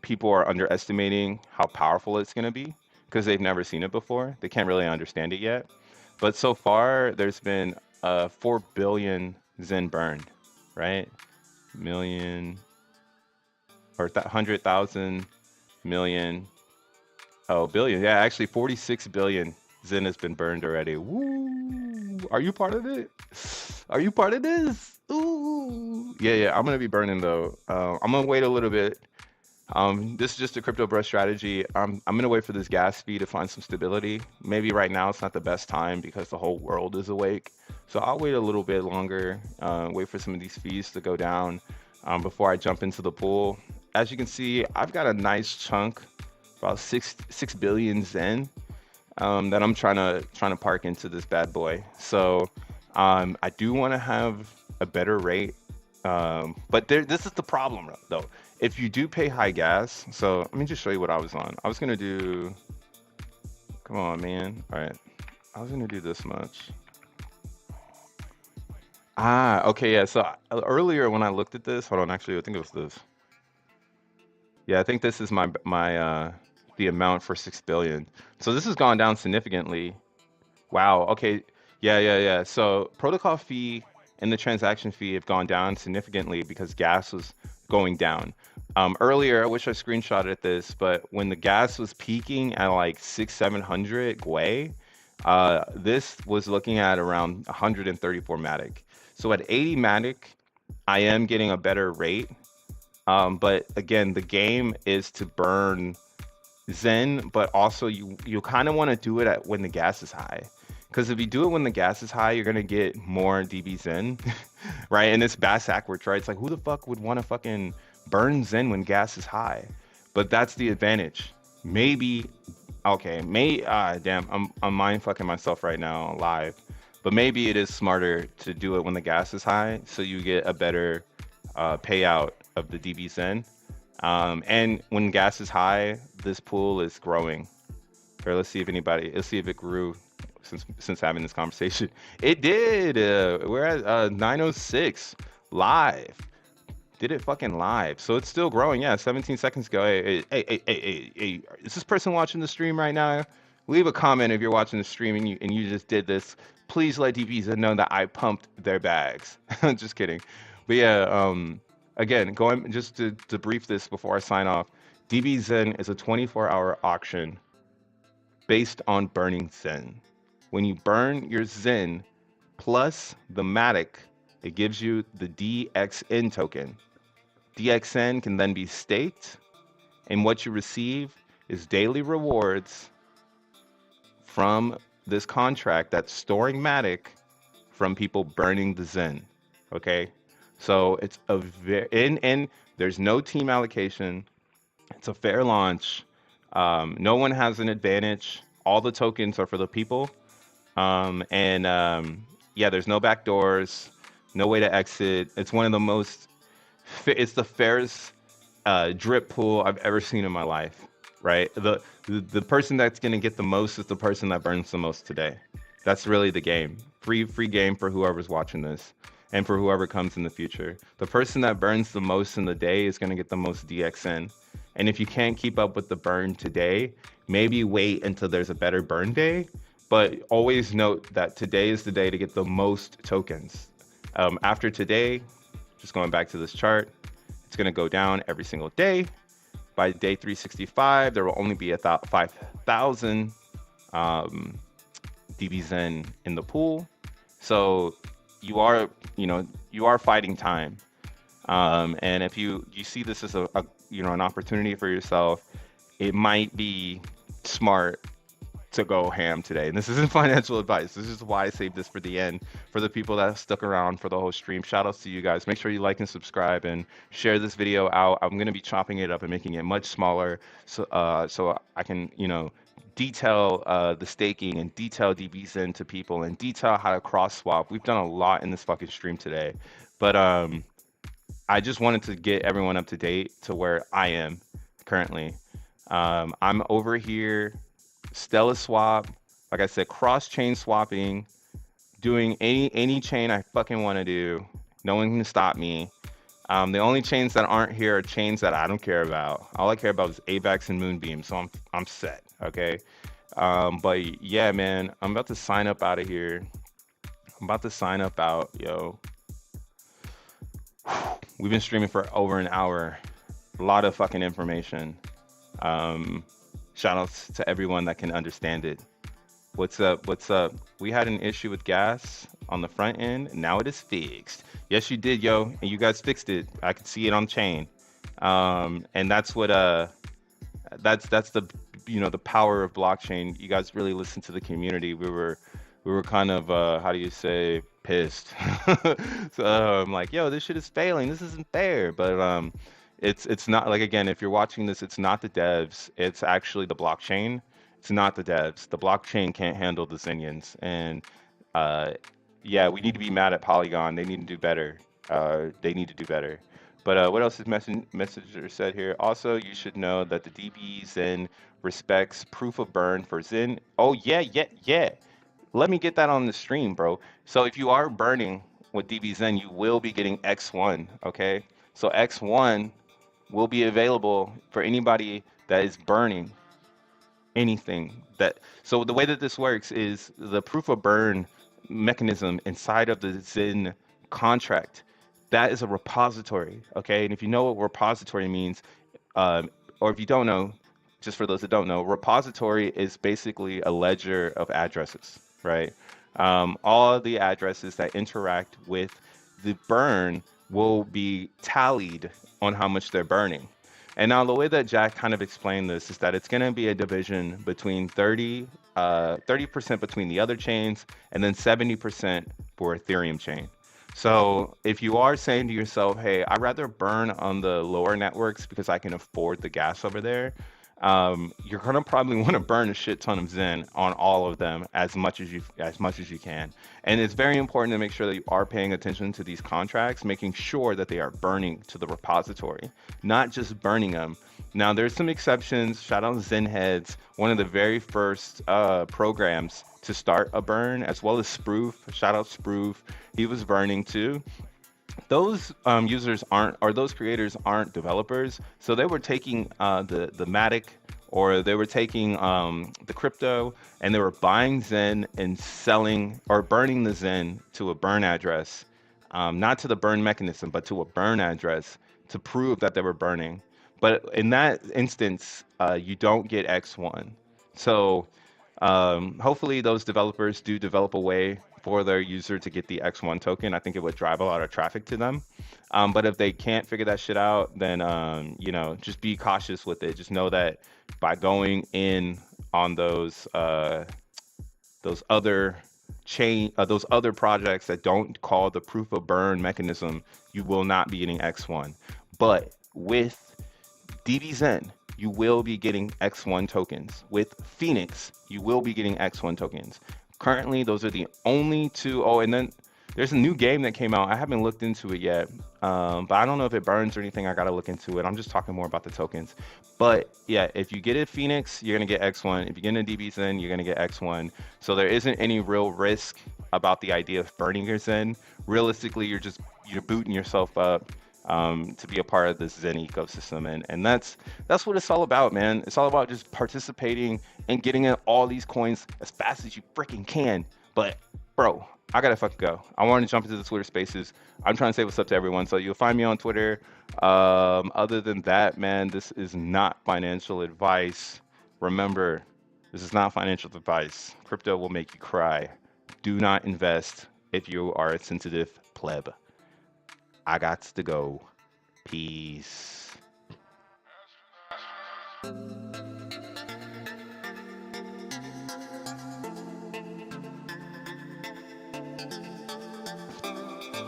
people are underestimating how powerful it's going to be because they've never seen it before. They can't really understand it yet. But so far, there's been 4 billion Zen burned, right? Million or 100,000 million. Oh, billion. Yeah, actually 46 billion Zen has been burned already. Woo! Are you part of it? Are you part of this? Ooh. Yeah, yeah. I'm gonna be burning though. I'm gonna wait a little bit. This is just a crypto brush strategy. I'm gonna wait for this gas fee to find some stability. Maybe right now it's not the best time because the whole world is awake. So I'll wait a little bit longer, wait for some of these fees to go down before I jump into the pool. As you can see, I've got a nice chunk, about six billion Zen, that I'm trying to park into this bad boy. So I do want to have a better rate, but this is the problem though. If you do pay high gas, so let me just show you what I was on. I was gonna do, come on, man. All right, I was gonna do this much. Ah, okay, yeah. So earlier when I looked at this, hold on, actually, I think it was this. Yeah, I think this is my the amount for 6 billion. So this has gone down significantly. Wow. Okay. Yeah, yeah, yeah. So protocol fee and the transaction fee have gone down significantly because gas was going down. Earlier, I wish I screenshotted this, but when the gas was peaking at like 700 Gwei, this was looking at around 134 Matic. So at 80 Matic, I am getting a better rate. But again, the game is to burn Zen, but also you kind of want to do it at when the gas is high. Because if you do it when the gas is high, you're gonna get more DBZen, right? And it's backwards, right? It's like who the fuck would want to fucking burn Zen when gas is high? But that's the advantage. Maybe, okay, damn, I'm mind fucking myself right now live. But maybe it is smarter to do it when the gas is high, so you get a better payout of the DBZen. And when gas is high, this pool is growing. Here, let's see if it grew since having this conversation. It did. We're at 906 live. Did it fucking live? So it's still growing. Yeah, 17 seconds ago. Hey, is this person watching the stream right now? Leave a comment if you're watching the stream and you just did this. Please let DBZen know that I pumped their bags. Just kidding. But yeah, again, going just to brief this before I sign off. DBZen is a 24-hour auction based on burning Zen. When you burn your Zen plus the Matic, it gives you the DXN token. DXN can then be staked, and what you receive is daily rewards from this contract that's storing Matic from people burning the Zen. Okay, so it's a and there's no team allocation. It's a fair launch. No one has an advantage. All the tokens are for the people. Yeah, there's no back doors, no way to exit. It's one of the most, it's the fairest drip pool I've ever seen in my life, right? The person that's gonna get the most is the person that burns the most today. That's really the game. Free game for whoever's watching this and for whoever comes in the future. The person that burns the most in the day is going to get the most DXN. And if you can't keep up with the burn today, maybe wait until there's a better burn day. But always note that today is the day to get the most tokens. After today, just going back to this chart, it's going to go down every single day. By day 365, there will only be about 5,000 DBZen in the pool. So you are, you are fighting time. And if you see this as an opportunity for yourself, it might be smart to go ham today. And this isn't financial advice. This is why I saved this for the end. For the people that stuck around for the whole stream, shout outs to you guys. Make sure you like and subscribe and share this video out. I'm going to be chopping it up and making it much smaller so I can, detail the staking and detail DBZen to people and detail how to cross swap. We've done a lot in this fucking stream today. But I just wanted to get everyone up to date to where I am currently. I'm over here, Stella swap, like I said, cross chain swapping, doing any chain I fucking want to do. No one can stop me. The only chains that aren't here are chains that I don't care about. All I care about is Avax and Moonbeam, so I'm set. Okay. But yeah, man, I'm about to sign up out of here. I'm about to sign up out, yo. We've been streaming for over an hour. A lot of fucking information. Shout outs to everyone that can understand it. What's up? What's up? We had an issue with gas on the front end. Now it is fixed. Yes, you did, yo. And you guys fixed it. I could see it on chain. And that's what that's the the power of blockchain. You guys really listen to the community. We were kind of how do you say, pissed. So I'm like, yo, this shit is failing. This isn't fair. But it's not, like, again, if you're watching this, it's not the devs. It's actually the blockchain. It's not the devs. The blockchain can't handle the Xenians. And yeah, we need to be mad at Polygon. They need to do better. They need to do better. But what else is messenger said here? Also, you should know that the DBZen respects proof of burn for Zen. Oh, yeah. Let me get that on the stream, bro. So if you are burning with DBZen, you will be getting X1, okay? So X1 will be available for anybody that is burning anything. So the way that this works is the proof of burn mechanism inside of the Zen contract. That is a repository, okay? And if you know what repository means, or if you don't know, just for those that don't know, repository is basically a ledger of addresses, right? All of the addresses that interact with the burn will be tallied on how much they're burning. And now the way that Jack kind of explained this is that it's going to be a division between 30% between the other chains and then 70% for Ethereum chain. So if you are saying to yourself, hey, I'd rather burn on the lower networks because I can afford the gas over there, you're gonna probably want to burn a shit ton of Zen on all of them as much as you can. And it's very important to make sure that you are paying attention to these contracts, making sure that they are burning to the repository, not just burning them. Now there's some exceptions. Shout out Zen Heads, one of the very first programs to start a burn, as well as Sproof. Shout out Sproof. He was burning too. Those users aren't, or those creators aren't developers, so they were taking the Matic, or they were taking the crypto, and they were buying Zen and selling or burning the Zen to a burn address, not to the burn mechanism, but to a burn address to prove that they were burning. But in that instance, you don't get X1. So hopefully those developers do develop a way for their user to get the X1 token. I think it would drive a lot of traffic to them. But if they can't figure that shit out, then just be cautious with it. Just know that by going in on those other projects that don't call the proof of burn mechanism, you will not be getting X1. But with DBZen, you will be getting X1 tokens. With Phoenix, you will be getting X1 tokens. Currently, those are the only two. Oh, and then There's a new game that came out. I haven't looked into it yet, but I don't know if it burns or anything. I gotta look into it. I'm just talking more about the tokens. But yeah, if you get a Phoenix, you're gonna get X1. If you get a DBZen, you're gonna get X1. So there isn't any real risk about the idea of burning your Zen. Realistically, you're booting yourself up to be a part of this Zen ecosystem, and that's what it's all about, man. It's all about just participating and getting in all these coins as fast as you freaking can. But bro, I gotta fucking go. I want to jump into the Twitter Spaces. I'm trying to say what's up to everyone, so you'll find me on Twitter. Other than that, man, this is not financial advice. Remember, this is not financial advice. Crypto will make you cry. Do not invest if you are a sensitive pleb. I got to go. Peace.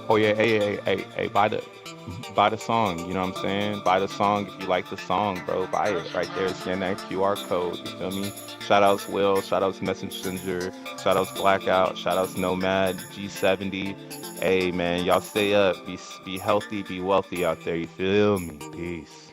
Oh yeah, hey, buy the song, you know what I'm saying? Buy the song if you like the song, bro. Buy it right there. Scan that QR code. You feel me? Shout outs Will, shout outs Messenger, shout outs Blackout, shout outs Nomad, G70. Hey man, y'all stay up, be healthy, be wealthy out there. You feel me? Peace.